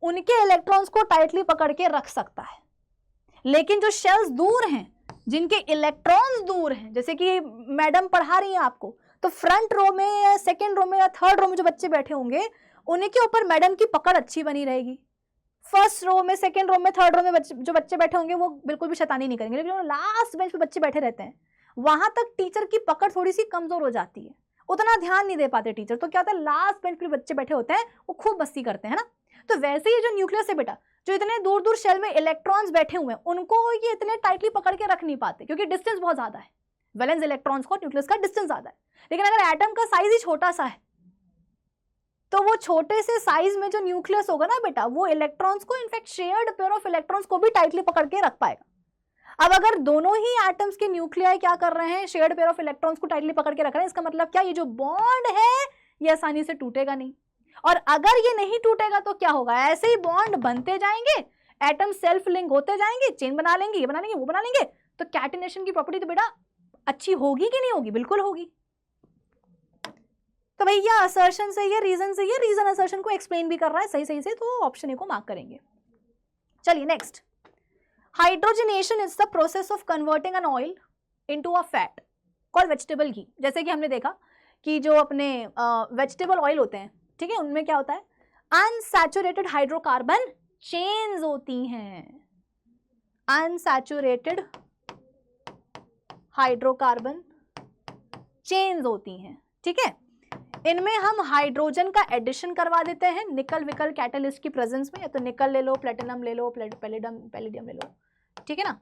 उनके इलेक्ट्रॉन्स को टाइटली पकड़ के रख सकता है। लेकिन जो शेल्स दूर हैं, जिनके इलेक्ट्रॉन्स दूर हैं, जैसे कि मैडम पढ़ा रही हैं आपको, तो फ्रंट रो में या सेकेंड रो में या थर्ड रो में जो बच्चे बैठे होंगे उनके ऊपर मैडम की पकड़ अच्छी बनी रहेगी। फर्स्ट रो में, सेकेंड रो में, थर्ड रो में जो बच्चे बैठे होंगे वो बिल्कुल भी शैतानी नहीं करेंगे। लेकिन लास्ट बेंच पे बच्चे बैठे रहते हैं, वहां तक टीचर की पकड़ थोड़ी सी कमजोर हो जाती है, उतना ध्यान नहीं दे पाते टीचर। तो क्या होता है, लास्ट बेंच पे बच्चे बैठे होते हैं वो खूब मस्ती करते हैं ना। तो वैसे ही जो न्यूक्लियस है बेटा, जो इतने दूर दूर शेल में इलेक्ट्रॉन्स बैठे हुए हैं उनको ये इतने टाइटली पकड़ के रख नहीं पाते, क्योंकि डिस्टेंस बहुत ज्यादा है, वैलेंस इलेक्ट्रॉन्स को न्यूक्लियस का डिस्टेंस ज्यादा है। लेकिन अगर एटम का साइज ही छोटा सा है तो वो छोटे से साइज में जो न्यूक्लियस होगा ना बेटा, वो इलेक्ट्रॉन्स को, in fact shared pair of electrons को भी टाइटली पकड़ के रख पाएगा। अब अगर दोनों ही एटम्स के न्यूक्लियाई क्या कर रहे हैं, शेयर्ड पेयर ऑफ इलेक्ट्रॉन्स को टाइटली पकड़ के रख रहे हैं, इसका मतलब क्या, ये जो बॉन्ड है ये आसानी से टूटेगा नहीं। और अगर ये नहीं टूटेगा तो क्या होगा, ऐसे ही बॉन्ड बनते जाएंगे, एटम सेल्फ लिंक होते जाएंगे, चेन बना लेंगे, ये बना लेंगे, वो बना लेंगे। तो कैटिनेशन की प्रॉपर्टी तो बेटा अच्छी होगी कि नहीं होगी, बिल्कुल होगी। तो भैया असर्शन से ये रीजन से, ये रीजन असर्शन को एक्सप्लेन भी कर रहा है सही सही से, तो ऑप्शन ए को मार्क करेंगे। चलिए next, hydrogenation is the process of converting an oil into a fat called vegetable ghee. जैसे कि हमने देखा कि जो अपने वेजिटेबल ऑयल होते हैं, ठीक है, उनमें क्या होता है, अनसैचुरेटेड हाइड्रोकार्बन चेन्स होती हैं, अनसैचुरेटेड हाइड्रोकार्बन चेन्स होती हैं, ठीक है। इनमें हम हाइड्रोजन का एडिशन करवा देते हैं निकल विकल कैटलिस्ट की प्रेजेंस में, या तो निकल ले लो, प्लेटिनम ले लो, पैलिडियम ले लो, ठीक है ना।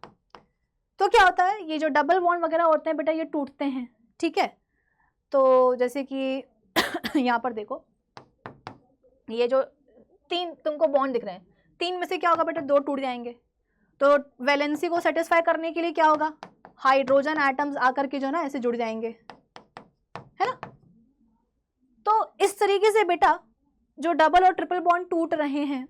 तो क्या होता है, ये जो डबल बॉन्ड वगैरह होते हैं बेटा ये टूटते हैं, ठीक है। तो जैसे कि यहाँ पर देखो, ये जो 3 तुमको बॉन्ड दिख रहे हैं, 3 में से क्या होगा बेटा, 2 टूट जाएंगे। तो वैलेंसी को सेटिस्फाई करने के लिए क्या होगा, हाइड्रोजन एटम्स आकर के जो ना ऐसे जुड़ जाएंगे, है ना। तो इस तरीके से बेटा जो डबल और ट्रिपल बॉन्ड टूट रहे हैं,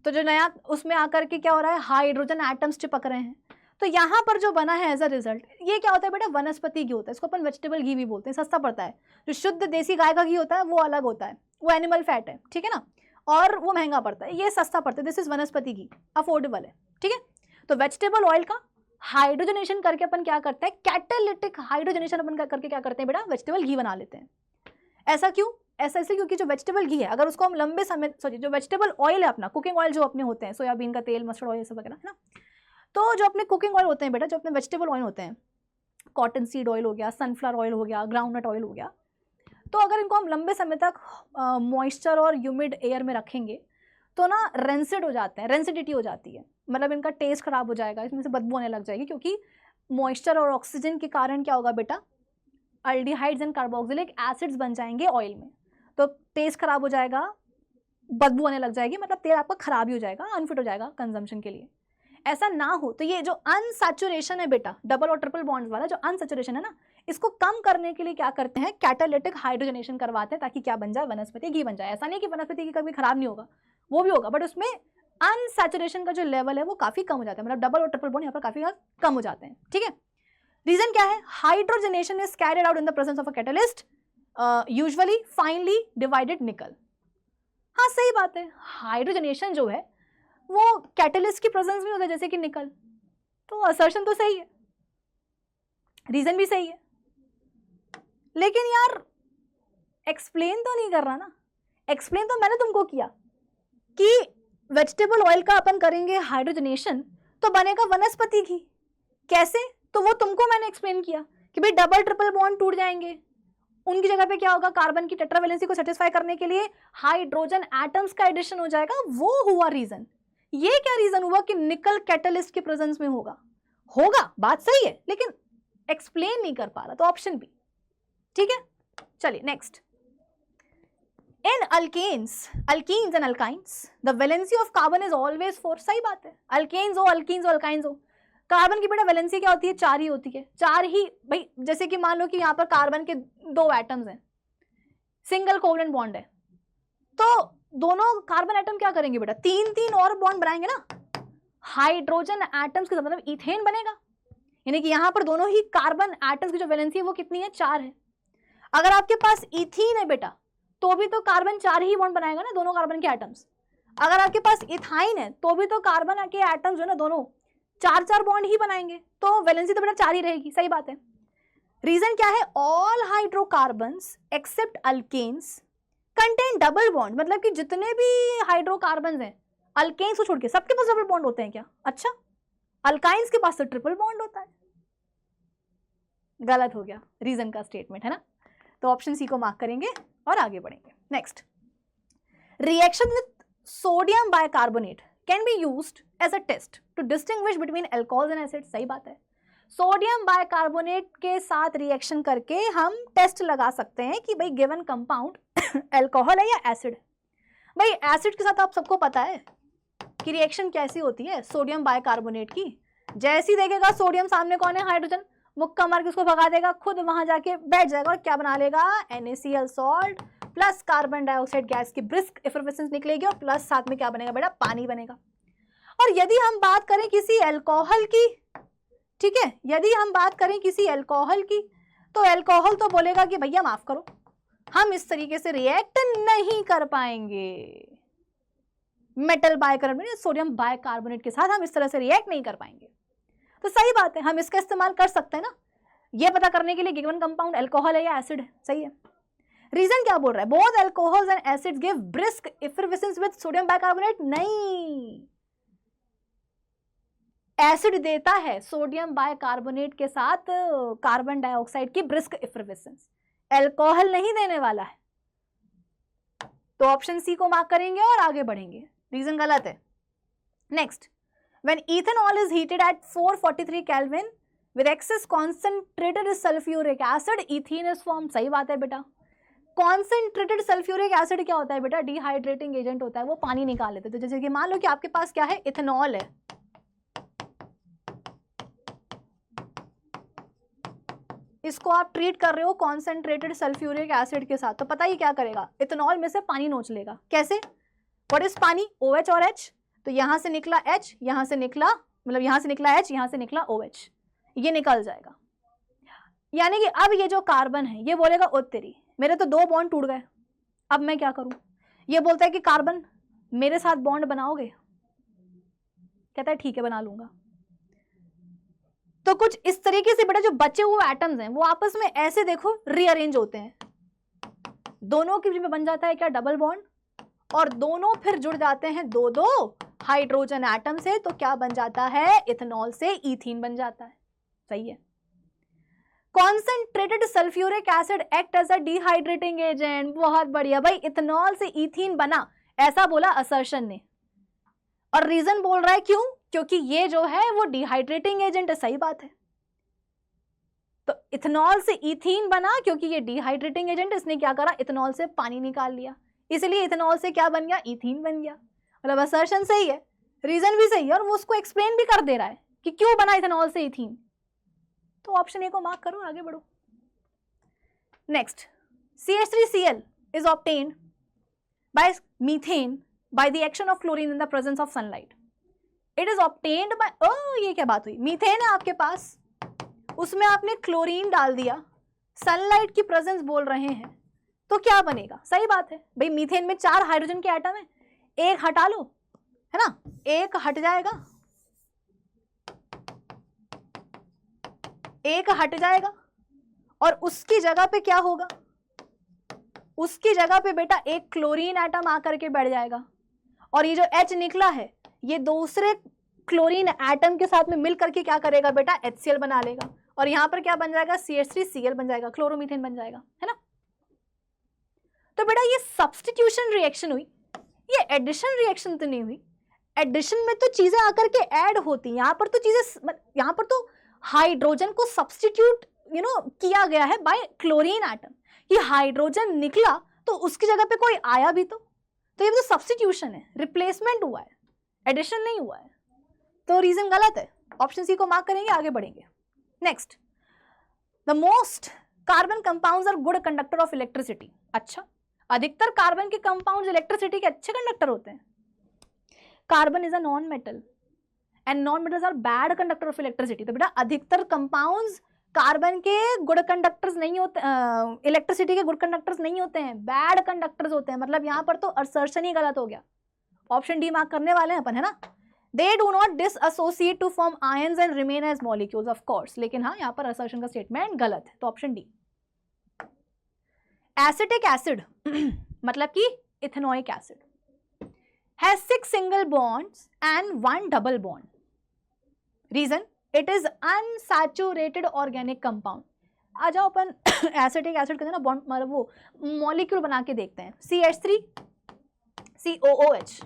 तो जो नया उसमें आकर के क्या हो रहा है, हाइड्रोजन एटम्स चिपक रहे हैं। तो यहाँ पर जो बना है एज अ रिजल्ट, ये क्या होता है बेटा, वनस्पति घी होता है, इसको अपन वेजिटेबल घी भी बोलते हैं, सस्ता पड़ता है। जो शुद्ध देसी गाय का घी होता है वो अलग होता है, वो एनिमल फैट है, ठीक है ना, और वो महंगा पड़ता है, ये सस्ता पड़ता है, दिस इज वनस्पति घी, अफोर्डेबल है, ठीक है। तो वेजिटेबल ऑयल का हाइड्रोजनेशन करके अपन क्या करते हैं, कैटालिटिक हाइड्रोजनेशन अपन करके क्या करते हैं बेटा, वेजिटेबल घी बना लेते हैं। ऐसा क्यों, ऐसा इसलिए क्योंकि जो वेजिटेबल घी है, अगर उसको हम लंबे समय, सॉरी जो वेजिटेबल ऑयल है अपना, कुकिंग ऑयल जो अपने होते हैं, सोयाबीन का तेल, मस्टर्ड ऑयल सब वगैरह, है ना। तो जो अपने कुकिंग ऑयल होते हैं बेटा, जो अपने वेजिटेबल ऑयल होते हैं, कॉटन सीड ऑयल हो गया, सनफ्लावर ऑयल हो गया, ग्राउंडनट ऑयल हो गया, तो अगर इनको हम लंबे समय तक मॉइस्चर और ह्यूमिड एयर में रखेंगे तो ना रेंसिड हो जाते हैं, रेंसिडिटी हो जाती है, मतलब इनका टेस्ट खराब हो जाएगा, इसमें से बदबू आने लग जाएगी, क्योंकि मॉइस्चर और ऑक्सीजन के कारण क्या होगा बेटा, अल्डिहाइड्स एंड कार्बोक्सिलिक एसिड्स बन जाएंगे ऑयल में, तो टेस्ट खराब हो जाएगा, बदबू आने लग जाएगी, मतलब तेल आपका खराब ही हो जाएगा, अनफिट हो जाएगा कंजम्पशन के लिए। ऐसा ना हो, तो ये जो अनसैचुरेशन है बेटा, डबल और ट्रिपल बॉन्ड्स वाला जो अनसैचुरेशन है ना, इसको कम करने के लिए क्या करते हैं, कैटालिटिक हाइड्रोजनेशन करवाते हैं, ताकि क्या बन जाए, वनस्पति घी बन जाए। ऐसा नहीं कि वनस्पति घी कभी खराब नहीं होगा, वो भी होगा, बट उसमें अनसैचुरेशन का जो लेवल है वो काफी कम हो जाता है, मतलब डबल और ट्रिपल बॉन्ड यहाँ पर काफी कम हो जाते हैं, ठीक है। रीजन क्या है, hydrogenation is carried out in the presence of a catalyst, usually finally divided निकल। हाँ सही बात है, हाइड्रोजनेशन जो है वो कैटलिस्ट की प्रेजेंस में होता है जैसे कि निकल, तो असर्शन तो सही है, रीजन भी सही है, लेकिन यार एक्सप्लेन तो नहीं कर रहा ना। एक्सप्लेन तो मैंने तुमको किया कि वेजिटेबल ऑयल का अपन करेंगे हाइड्रोजनेशन तो बनेगा वनस्पति घी, कैसे, तो वो तुमको मैंने एक्सप्लेन किया कि भाई डबल ट्रिपल बॉन्ड टूट जाएंगे, उनकी जगह पे क्या होगा, कार्बन की टेट्रावैलेंसी को सेटिस्फाई करने के लिए हाइड्रोजन एटम्स का एडिशन हो जाएगा, वो हुआ रीजन। ये क्या रीजन हुआ कि निकल कैटलिस्ट के प्रेजेंस में होगा, बात सही है, लेकिन एक्सप्लेन नहीं कर पा रहा, तो ऑप्शन बी। ठीक है, चलिए next. In alkanes and alkynes the valency of carbon is always 4, सही बात है, अल्केन्स हो अल्काइंस हो, कार्बन की बेटा वैलेंसी क्या होती है, 4 ही होती है, 4 ही भाई, जैसे कि मान लो कि यहाँ पर कार्बन के 2 एटम्स हैं, सिंगल कोवलेंट बॉन्ड है, तो दोनों कार्बन एटम क्या करेंगे बेटा, 3 और बॉन्ड बनाएंगे ना, हाइड्रोजन एटम्स के साथ, मतलब इथेन बनेगा, यानी कि यहाँ पर दोनों ही कार्बन एटम्स की जो वैलेंसी है वो कितनी है, 4 है। अगर आपके पास इथीन है बेटा तो भी तो कार्बन 4 ही बॉन्ड बनाएगा ना, दोनों कार्बन के एटम्स। अगर आपके पास इथाइन है तो भी तो कार्बन के एटम्स जो है ना दोनों 4 बॉन्ड ही बनाएंगे, तो वैलेंसी तो बेटा 4 ही रहेगी, सही बात है। रीजन क्या है, all hydrocarbons except alkanes contain double bond, मतलब कि जितने भी हाइड्रोकार्बन्स हैं अल्केन्स को छोड़ के सबके पास डबल बॉन्ड होते हैं क्या, अच्छा, अल्काइंस के पास तो ट्रिपल बॉन्ड होता है, गलत हो गया रीजन का स्टेटमेंट, है ना, तो ऑप्शन सी को मार्क करेंगे और आगे बढ़ेंगे। Next, reaction with sodium bicarbonate can be used as a test to distinguish between alcohols and acids, सही बात है, सोडियम बाइकार्बोनेट के साथ रिएक्शन करके हम टेस्ट लगा सकते हैं कि भाई गिवन कंपाउंड अल्कोहल है या एसिड है। भाई एसिड के साथ आप सबको पता है कि रिएक्शन कैसी होती है सोडियम बाइकार्बोनेट की, जैसी देखेगा सोडियम सामने कौन है, हाइड्रोजन, मुक्का मार के उसको भगा देगा, खुद वहां जाके बैठ जाएगा और क्या बना लेगा, NaCl salt plus carbon dioxide gas की ब्रिस्क एफरवेसेंस निकलेगी और प्लस साथ में क्या बनेगा बेटा, पानी बनेगा। और यदि हम बात करें किसी अल्कोहल की, ठीक है, यदि हम बात करें किसी अल्कोहल की, तो अल्कोहल तो बोलेगा कि भैया माफ करो, हम इस तरीके से रिएक्ट नहीं कर पाएंगे, मेटल बाइकार्बोनेट सोडियम बाइकार्बोनेट के साथ हम इस तरह से रिएक्ट नहीं कर पाएंगे, तो सही बात है, हम इसका इस्तेमाल कर सकते हैं ना, ये पता करने के लिए गिवन कंपाउंड अल्कोहल है या एसिड है, सही है। रीजन क्या बोल रहा है, both alcohols and acids give brisk effervescence with sodium bicarbonate, नहीं, एसिड देता है सोडियम बाइकार्बोनेट के साथ कार्बन डाइऑक्साइड की ब्रिस्क एफरवेसेंस, अल्कोहल नहीं देने वाला है, तो ऑप्शन सी को मार्क करेंगे और आगे बढ़ेंगे, रीजन गलत है। Next, when ethanol is heated at 443 Kelvin with excess concentrated sulfuric acid, ethene is formed, सही बात है बेटा, कॉन्सेंट्रेटेड सल्फ्यूरिक एसिड क्या होता है बेटा, डिहाइड्रेटिंग एजेंट होता है, वो पानी निकाल लेते हैं। तो जैसे कि मान लो कि आपके पास क्या है, इथेनॉल है, इसको आप ट्रीट कर रहे हो कॉन्सेंट्रेटेड सल्फ्यूरिक एसिड के साथ, तो पता ही क्या करेगा, इथेनॉल में से पानी नोच लेगा, कैसे, व्हाट इज पानी, OH और H, तो यहां से निकला H, यहां से निकला, मतलब यहां से निकला H, यहां से निकला OH, ये निकल जाएगा, यानी कि अब ये जो कार्बन है ये बोलेगा ओ तेरी, मेरे तो 2 बॉन्ड टूट गए, अब मैं क्या करूं, ये बोलता है कि कार्बन मेरे साथ बॉन्ड बनाओगे, कहता है ठीक है बना लूंगा। तो कुछ इस तरीके से बेटा जो बचे हुए एटम्स हैं वो आपस में ऐसे देखो रीअरेंज होते हैं, दोनों के बीच में बन जाता है क्या, डबल बॉन्ड, और दोनों फिर जुड़ जाते हैं 2 हाइड्रोजन एटम से, तो क्या बन जाता है, इथेनॉल से ईथीन बन जाता है, सही है। Concentrated sulphuric acid act as a dehydrating agent, बहुत बढ़िया भाई, इथेनॉल से ईथीन बना, ऐसा बोला असर्शन ने, और रीजन बोल रहा है क्यों, क्योंकि ये जो है वो डिहाइड्रेटिंग एजेंट है, सही बात है। तो इथेनॉल से ईथीन बना क्योंकि ये डिहाइड्रेटिंग एजेंट, इसने क्या करा, इथेनॉल से पानी निकाल लिया, इसलिए इथेनॉल से क्या बन गया, ईथीन बन गया, मतलब असर्शन सही है, रीजन भी सही है, और वो उसको एक्सप्लेन भी कर दे रहा है कि क्यों बना इथेनॉल से ईथीन, तो ऑप्शन ए को मार्क करो, आगे बढ़ो। Next, CH3Cl is obtained by methane by the action of chlorine in the presence of sunlight. It is obtained by, ये क्या बात हुई, मीथेन है आपके पास, उसमें आपने क्लोरीन डाल दिया, सनलाइट की प्रेजेंस बोल रहे हैं, तो क्या बनेगा? सही बात है भाई, मीथेन में 4 हाइड्रोजन के एटम है, एक हटा लो, है ना, एक हट जाएगा, एक हट जाएगा, और उसकी जगह पे क्या होगा? उसकी जगह पे बेटा एक क्लोरीन एटम आकर के बैठ जाएगा, और ये जो H निकला है ये दूसरे क्लोरीन एटम के साथ में मिल करके क्या करेगा बेटा? HCl बना लेगा, और यहां पर क्या बन जाएगा? CH3Cl बन जाएगा, क्लोरोमीथेन बन जाएगा, है ना। तो बेटा ये सब्स्टिट्यूशन रिएक्शन हुई, ये एडिशन रिएक्शन तो नहीं हुई। एडिशन में तो चीजें आकर के ऐड होती हैं, यहां पर तो चीजें, यहां पर तो हाइड्रोजन को सब्स्टिट्यूट किया गया है बाय क्लोरीन एटम। ये हाइड्रोजन निकला तो उसकी जगह पे कोई आया भी तो ये तो सब्स्टिट्यूशन है, रिप्लेसमेंट हुआ है, एडिशन नहीं हुआ है। तो रीजन गलत है, ऑप्शन सी को मार्क करेंगे, आगे बढ़ेंगे। Next, the most carbon compounds are good conductor of electricity. अच्छा, अधिकतर कार्बन के कंपाउंड्स इलेक्ट्रिसिटी के अच्छे कंडक्टर होते हैं। Carbon is a non metal and non metals are bad conductor of electricity. तो बेटा अधिकतर कंपाउंड्स कार्बन के गुड कंडक्टर्स नहीं होते, इलेक्ट्रिसिटी के गुड कंडक्टर्स नहीं होते हैं, बैड कंडक्टर्स होते हैं। मतलब यहां पर तो असर्शन ही गलत हो गया, ऑप्शन डी मार्क करने वाले हैं अपन, है ना। They do not dissociate to form ions and remain as molecules, of course, लेकिन हाँ यहाँ पर असर्शन का स्टेटमेंट गलत है, तो ऑप्शन डी। एसिटिक एसिड मतलब कि ethanoic acid has 6 single bonds and 1 double bond. Reason, it is unsaturated organic compound. आ जाओ अपन एसिटिक एसिड के ना बॉन्ड, मतलब वो मॉलिक्यूल बना के देखते हैं। CH3 COOH,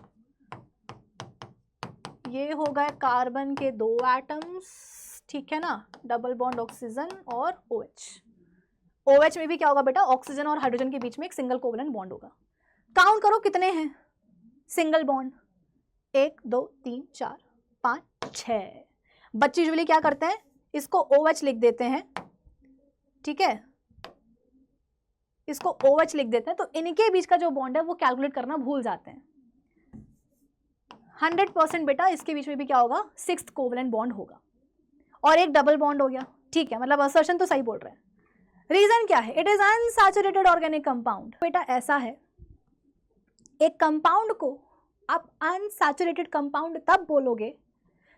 ये हो गए कार्बन के 2 एटम्स, ठीक है ना, डबल बॉन्ड ऑक्सीजन और OH। OH में भी क्या होगा बेटा? ऑक्सीजन और हाइड्रोजन के बीच में एक सिंगल कोवेलेंट बॉन्ड होगा। काउंट करो कितने हैं सिंगल बॉन्ड, 1 2 3 4 5 6। बच्चे यूजुअली क्या करते हैं, इसको OH लिख देते हैं, ठीक है, इसको OH लिख देते हैं, तो इनके बीच का जो बॉन्ड है वो कैलकुलेट करना भूल जाते हैं। 100% बेटा इसके बीच में भी क्या होगा? 6th कोवेलेंट बॉन्ड होगा, और एक डबल बॉन्ड हो गया, ठीक है, मतलब असर्शन तो सही बोल रहे हैं। रीजन क्या है? It is unsaturated organic compound. बेटा ऐसा है, एक कंपाउंड को आप अनसैचुरेटेड कंपाउंड तब बोलोगे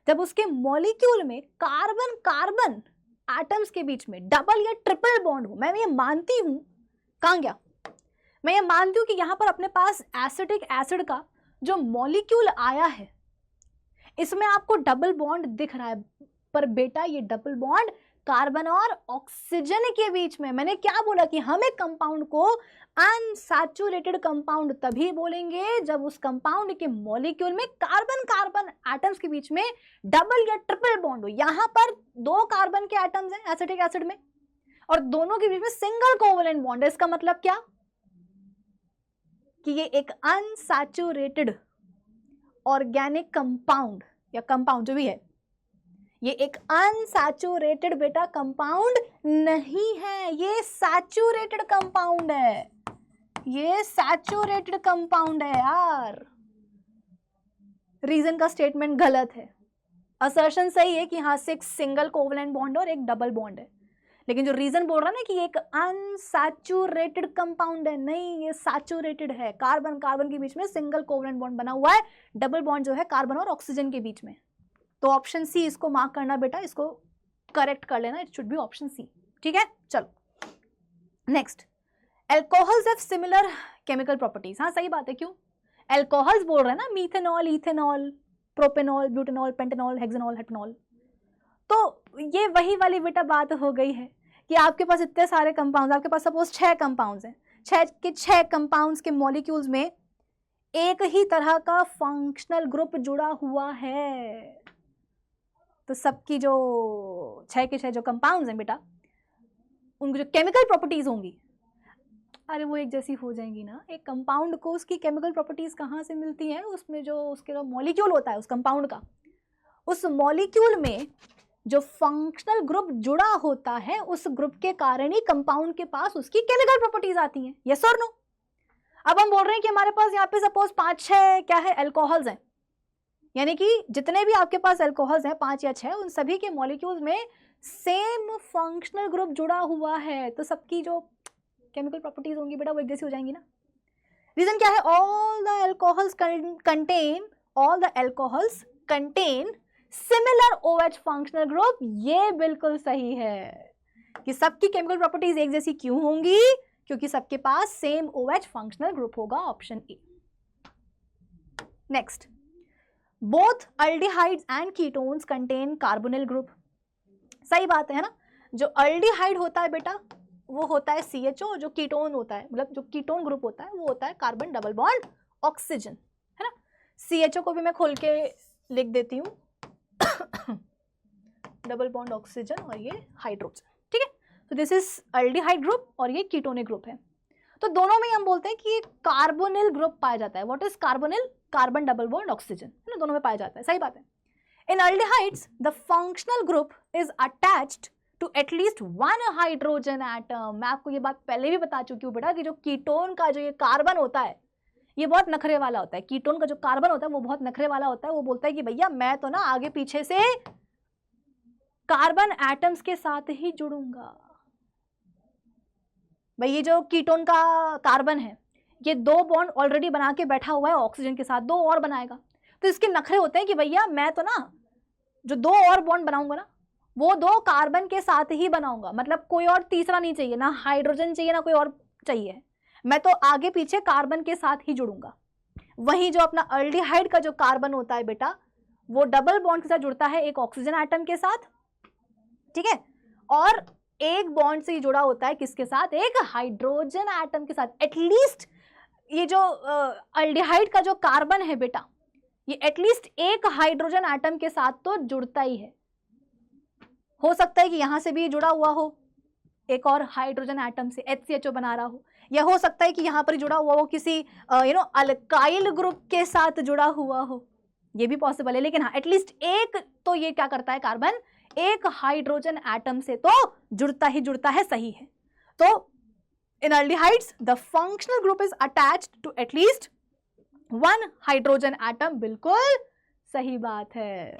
जब उसके मॉलिक्यूल में कार्बन कार्बन एटम्स के बीच में डबल या ट्रिपल बॉन्ड हो। मैं ये मानती हूं, कहां गया, मैं ये मानती हूं कि यहां पर अपने पास एसिटिक एसिड का जो मॉलिक्यूल आया है इसमें आपको डबल बॉन्ड दिख रहा है, पर बेटा ये डबल बॉन्ड कार्बन और ऑक्सीजन के बीच में। मैंने क्या बोला कि हम एक कंपाउंड को अनसैचुरेटेड कंपाउंड तभी बोलेंगे जब उस कंपाउंड के मॉलिक्यूल में कार्बन कार्बन एटम्स के बीच में डबल या ट्रिपल बॉन्ड हो। यहां पर 2 कार्बन के एटम्स हैं एसिटिक एसिड में, और दोनों के बीच में सिंगल कोवेलेंट बॉन्ड है। इसका मतलब क्या कि ये एक अनसैचुरेटेड ऑर्गेनिक कंपाउंड या कंपाउंड जो भी है, ये एक अनसैचुरेटेड बेटा कंपाउंड नहीं है, ये सैचुरेटेड कंपाउंड है, ये सैचुरेटेड कंपाउंड है यार। रीजन का स्टेटमेंट गलत है, असर्शन सही है कि हाँ 6 सिंगल कोवेलेंट बॉन्ड और एक डबल बॉन्ड है, लेकिन जो रीजन बोल रहा है ना कि एक अनसैचुरेटेड कंपाउंड है, नहीं ये सैचुरेटेड है। कार्बन कार्बन के बीच में सिंगल कोवेलेंट बॉन्ड बना हुआ है, डबल बॉन्ड जो है कार्बन और ऑक्सीजन के बीच में। तो ऑप्शन सी इसको मार्क करना बेटा, इसको करेक्ट कर लेना, it should be option C, ठीक है। चलो next, alcohols have similar chemical properties. हाँ सही बात है, क्यों एल्कोहल्स बोल रहे हैं ना, methanol, ethanol, propanol, butanol, pentanol, hexanol, heptanol. तो ये वही वाली बेटा बात हो गई है कि आपके पास इतने सारे कंपाउंड्स, आपके पास सपोज 6 कंपाउंड्स हैं, 6 कंपाउंड्स के मॉलिक्यूल्स में एक ही तरह का फंक्शनल ग्रुप जुड़ा हुआ है, तो सबकी जो 6 के 6 जो कंपाउंड्स हैं बेटा, उनकी जो केमिकल प्रॉपर्टीज होंगी, अरे वो एक जैसी हो जाएंगी ना। एक कंपाउंड को उसकी केमिकल प्रॉपर्टीज कहाँ से मिलती हैं? उसमें जो उसके जो मॉलिक्यूल होता है उस कंपाउंड का, उस मॉलिक्यूल में जो फंक्शनल ग्रुप जुड़ा होता है, उस ग्रुप के कारण ही कंपाउंड के पास उसकी केमिकल प्रॉपर्टीज आती हैं। यस और नो? अब हम बोल रहे हैं कि हमारे पास यहाँ पे सपोज 5-6 क्या है एल्कोहल्स हैं, यानी कि जितने भी आपके पास एल्कोहल्स हैं 5 या 6, उन सभी के मॉलिक्यूल्स में सेम फंक्शनल ग्रुप जुड़ा हुआ है, तो सबकी जो केमिकल प्रॉपर्टीज होंगी बेटा वो एक जैसी हो जाएंगी ना। रीजन क्या है? All the alcohols contain similar OH functional group. ये बिल्कुल सही है कि सबकी केमिकल प्रॉपर्टीज एक जैसी क्यों होंगी? क्योंकि सबके पास सेम OH फंक्शनल ग्रुप होगा, option A. Next, both aldehydes and ketones contain carbonyl group. सही बात है ना। जो अल्डिहाइड होता है बेटा वो होता है CHO, जो कीटोन होता है मतलब जो कीटोन ग्रुप होता है वो होता है कार्बन डबल बॉन्ड ऑक्सीजन, है ना। CHO को भी मैं खोल के लिख देती हूँ डबल बॉन्ड ऑक्सीजन और ये हाइड्रोजन, ठीक है। तो दिस इज अल्डिहाइड ग्रुप और ये कीटोनिक ग्रुप है। तो दोनों में हम बोलते हैं कि ये कार्बोनिल ग्रुप पाया जाता है। What is carbonyl? Carbon double bond oxygen, है ना, दोनों में पाया जाता है। सही बात है। In aldehydes the functional group is attached to at least one hydrogen atom. मैं आपको ये बात पहले भी बता चुकी हूँ बेटा कि जो कीटोन का जो ये कार्बन होता है ये बहुत नखरे वाला होता है। कीटोन का जो कार्बन होता है वो बहुत नखरे वाला होता है। वो बोलता है कि भैया मैं तो ना आगे पीछे से कार्बन एटम्स के साथ ही जुड़ूंगा। भाई ये जो कीटोन का कार्बन है ये 2 बॉन्ड ऑलरेडी बना के बैठा हुआ है ऑक्सीजन के साथ, 2 और बनाएगा। तो इसके नखरे होते हैं कि भैया मैं तो ना जो 2 और बॉन्ड बनाऊंगा ना वो 2 कार्बन के साथ ही बनाऊंगा, मतलब कोई और तीसरा नहीं चाहिए, ना हाइड्रोजन चाहिए ना कोई और चाहिए, मैं तो आगे पीछे कार्बन के साथ ही जुड़ूंगा। वहीं जो अपना अल्डिहाइड का जो कार्बन होता है बेटा वो डबल बॉन्ड के साथ जुड़ता है एक ऑक्सीजन एटम के साथ, ठीक है, और एक बॉन्ड से ही जुड़ा होता है किसके साथ? एक हाइड्रोजन एटम के साथ। एटलीस्ट ये जो अल्डिहाइड का जो कार्बन है बेटा ये एटलीस्ट एक हाइड्रोजन एटम के साथ तो जुड़ता ही है। हो सकता है कि यहां से भी जुड़ा हुआ हो एक और हाइड्रोजन एटम से, HCHO बना रहा हो, या हो सकता है कि यहां पर जुड़ा हुआ हो किसी अल्काइल ग्रुप के साथ जुड़ा हुआ हो, ये भी पॉसिबल है। लेकिन हाँ एटलीस्ट एक तो ये क्या करता है कार्बन एक हाइड्रोजन एटम से तो जुड़ता ही जुड़ता है, सही है। तो in aldehydes the functional group is attached to at least 1 hydrogen atom, बिल्कुल सही बात है।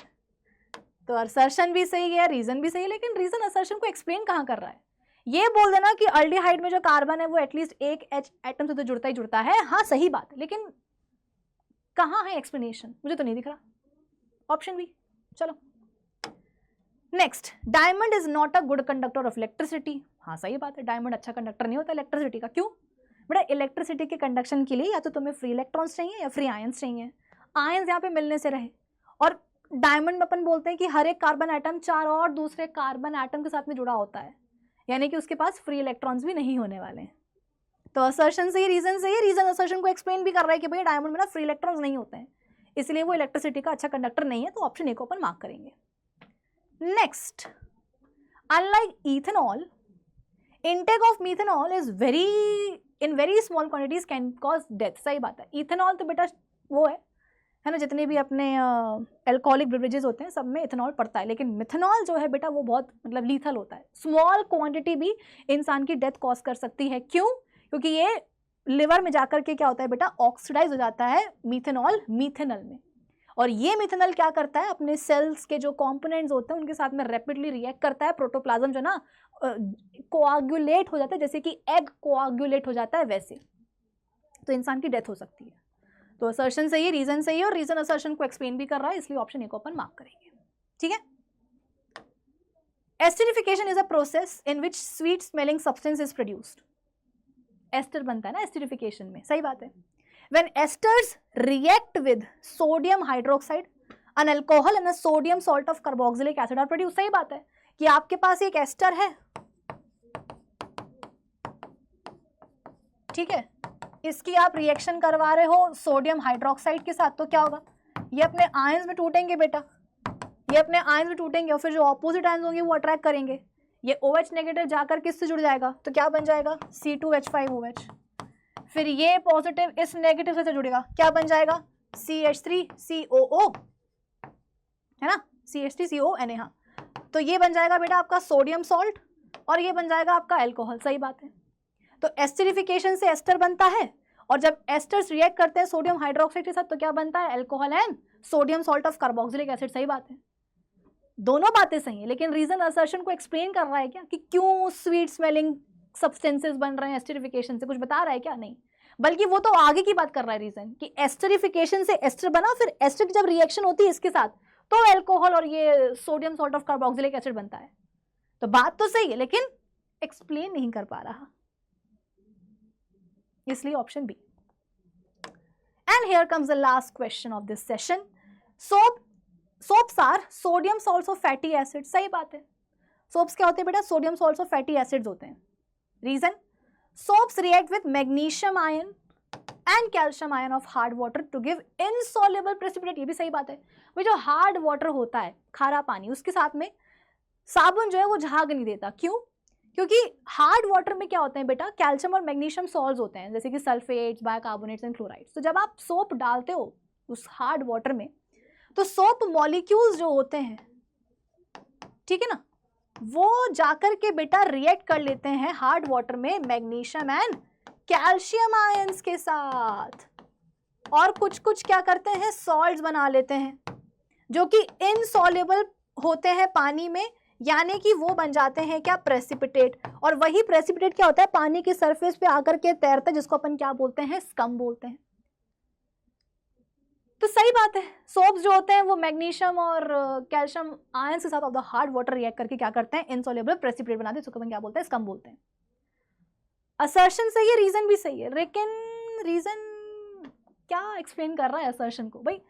तो असर्शन भी सही है, रीजन भी सही है, लेकिन रीजन असर्शन को एक्सप्लेन कहां कर रहा है? ये बोल देना कि अल्डिहाइड में जो कार्बन है वो एटलीस्ट एक H एटम से तो जुड़ता ही जुड़ता है, हाँ सही बात है, लेकिन कहां है एक्सप्लेनेशन? मुझे तो नहीं दिख रहा। Option B. चलो next, diamond is not a good conductor of electricity. हाँ सही बात है, डायमंड अच्छा कंडक्टर नहीं होता इलेक्ट्रिसिटी का। क्यों बेटा? इलेक्ट्रिसिटी के कंडक्शन के लिए या तो तुम्हें फ्री इलेक्ट्रॉन्स चाहिए या फ्री आयंस चाहिए। आयंस यहाँ पे मिलने से रहे, और डायमंड में अपन बोलते हैं कि हर एक कार्बन एटम 4 और दूसरे कार्बन एटम के साथ में जुड़ा होता है, यानी कि उसके पास फ्री इलेक्ट्रॉन्स भी नहीं होने वाले हैं। तो असर्शन से ही रीजन से ही रीजन असर्शन को एक्सप्लेन भी कर रहा है कि भाई डायमंड में ना फ्री इलेक्ट्रॉन्स नहीं होते हैं, इसलिए वो इलेक्ट्रिसिटी का अच्छा कंडक्टर नहीं है। तो ऑप्शन ए को अपन मार्क करेंगे। Next, unlike ethanol, intake of methanol is very small quantities can cause death. सही बात है। इथेनॉल तो बेटा वो है ना, जितने भी अपने एल्कोहलिक बेवरेजेस होते हैं सब में इथेनॉल पड़ता है, लेकिन मिथेनॉल जो है बेटा वो बहुत मतलब लीथल होता है। स्मॉल क्वांटिटी भी इंसान की डेथ कॉज कर सकती है। क्यों? क्योंकि ये लिवर में जाकर के क्या होता है बेटा, ऑक्सीडाइज हो जाता है मिथेनॉल मिथेनल में, और ये मिथेनॉल क्या करता है, अपने सेल्स के जो कंपोनेंट्स होते हैं उनके साथ में रैपिडली रिएक्ट करता है। प्रोटोप्लाज्म जो ना कोआगुलेट हो जाता है, जैसे कि एग कोआगुलेट हो जाता है वैसे, तो इंसान की डेथ हो सकती है। तो असर्शन सही है, रीजन सही है, और रीजन असर्शन को एक्सप्लेन भी कर रहा है, इसलिए ऑप्शन ए को अपन मार्क करेंगे। ठीक है। Esterification is a process in which sweet smelling substance is produced. Ester बनता है ना एस्टरिफिकेशन में, सही बात है। When esters react with sodium hydroxide, an alcohol and a sodium salt of carboxylic acid are produced। सही बात है कि आपके पास एक एस्टर है, ठीक है, इसकी आप रिएक्शन करवा रहे हो सोडियम हाइड्रोक्साइड के साथ, तो क्या होगा, ये अपने आयंस में टूटेंगे बेटा, ये अपने आयंस में टूटेंगे और फिर जो ऑपोजिट आयंस होंगे वो अट्रैक्ट करेंगे। ये OH नेगेटिव जाकर किससे जुड़ जाएगा, तो क्या बन जाएगा, C2H5OH। फिर ये पॉजिटिव इस नेगेटिव से जुड़ेगा, क्या बन जाएगा, CH3COO, है ना, CH3CONA। हाँ, तो ये बन जाएगा बेटा आपका सोडियम सॉल्ट और ये बन जाएगा आपका अल्कोहल। सही बात है। तो एस्टरिफिकेशन से एस्टर बनता है, और जब एस्टर्स रिएक्ट करते हैं सोडियम हाइड्रोक्साइड के साथ तो क्या बनता है, alcohol and sodium salt of carboxylic acid. सही बात है, दोनों बातें सही है, लेकिन रीजन असर्शन को एक्सप्लेन कर रहा है क्या, कि क्यों स्वीट स्मेलिंग सब्सटेंसेस बन रहे हैं एस्टरिफिकेशन से, कुछ बता रहा है क्या? नहीं, बल्कि वो तो आगे की बात कर रहा है रीजन कि एस्टरिफिकेशन से एस्टर बना, फिर एस्टर की जब रिएक्शन होती है इसके साथ तो एल्कोहल और ये sodium salt of carboxylic acid बनता है। तो बात तो सही है लेकिन एक्सप्लेन नहीं कर पा रहा, इसलिए option B. And here comes the last question of this session. Soaps are sodium salts of fatty acid. सही बात है, सोप्स क्या होते हैं बेटा? Sodium salts of fatty acids होते हैं। Reason, soaps react with magnesium ion and calcium ion of hard water to give insoluble precipitate. ये भी सही बात है भाई, जो हार्ड वाटर होता है, खारा पानी, उसके साथ में साबुन जो है वो झाग नहीं देता। क्यों? क्योंकि हार्ड वाटर में क्या होते हैं बेटा? कैल्शियम और मैग्नीशियम सॉल्ट्स होते हैं, जैसे कि सल्फेट्स, बाइकार्बोनेट्स एंड क्लोराइड्स। तो जब आप सोप डालते हो उस हार्ड वाटर में, तो सोप मॉलिक्यूल्स जो होते हैं, ठीक है ना, वो जाकर के बेटा रिएक्ट कर लेते हैं हार्ड वाटर में मैग्नीशियम एंड कैल्शियम आयंस के साथ, और कुछ कुछ क्या करते हैं? सॉल्ट्स बना लेते हैं जो कि इनसॉल्युबल होते हैं पानी में, यानी कि वो बन जाते हैं क्या? प्रेसिपिटेट। और वही प्रेसिपिटेट क्या होता है? पानी की सरफेस पे आकर के तैरता है, जिसको अपन क्या बोलते हैं? स्कम बोलते हैं। तो सही बात है, सोप्स जो होते हैं वो मैग्नीशियम और कैल्शियम आयंस के साथ of the hard water react करके क्या करते हैं? इनसॉल्युबल प्रेसिपिटेट बनाते हैं, जिसको अपन क्या बोलते हैं? स्कम बोलते हैं। असर्शन सही है, रीजन भी सही है, लेकिन रीजन क्या एक्सप्लेन कर रहा है असर्शन को? भाई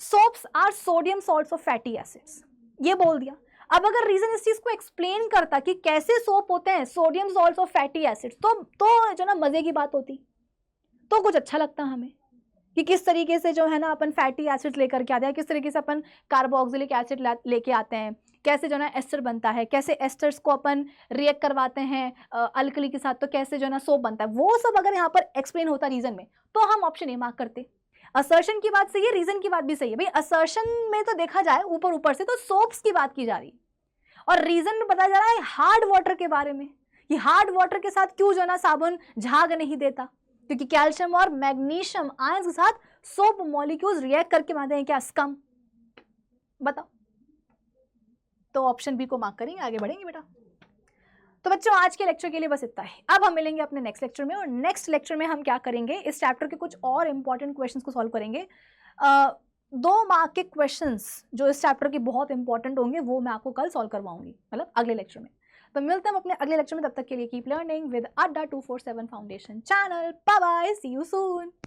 soaps are sodium salts of fatty acids, ये बोल दिया। अब अगर रीजन इस चीज को एक्सप्लेन करता कि कैसे सोप होते हैं sodium salts of fatty acids, तो जो ना मजे की बात होती, तो कुछ अच्छा लगता हमें कि किस तरीके से जो है ना अपन फैटी एसिड्स लेकर के आते हैं, किस तरीके से अपन कार्बोक्सिलिक एसिड लेके आते हैं, कैसे जो ना एस्टर बनता है, कैसे एस्टर्स को अपन रिएक्ट करवाते हैं अल्कली के साथ, तो कैसे जो ना सोप बनता है, वो सब अगर यहाँ पर एक्सप्लेन होता रीजन में, तो हम ऑप्शन ए मार्क करते। असर्शन की बात सही है, रीजन की बात भी सही है। भाई असर्शन में तो देखा जाए ऊपर ऊपर से तो सोप्स की बात की जा रही, और रीजन में बताया जा रहा है हार्ड वाटर के बारे में, कि हार्ड वाटर के साथ क्यों जो ना साबुन झाग नहीं देता, क्योंकि कैल्शियम और मैग्नीशियम आयंस के साथ सोप मॉलिक्यूल्स रिएक्ट करके बनाते हैं क्या? स्कम। बताओ, तो ऑप्शन बी को मार्क करेंगे, आगे बढ़ेंगे बेटा। तो बच्चों आज के लेक्चर के लिए बस इतना ही। अब हम मिलेंगे अपने नेक्स्ट लेक्चर में, और नेक्स्ट लेक्चर में हम क्या करेंगे? इस चैप्टर के कुछ और इंपॉर्टेंट क्वेश्चंस को सॉल्व करेंगे। 2 मार्क के क्वेश्चंस जो इस चैप्टर के बहुत इंपॉर्टेंट होंगे, वो मैं आपको कल सॉल्व करवाऊंगी, मतलब अगले लेक्चर में। तो मिलते हैं अपने अगले लेक्चर में, तब तक के लिए keep learning with Adda 247 foundation channel. Bye bye, see you soon.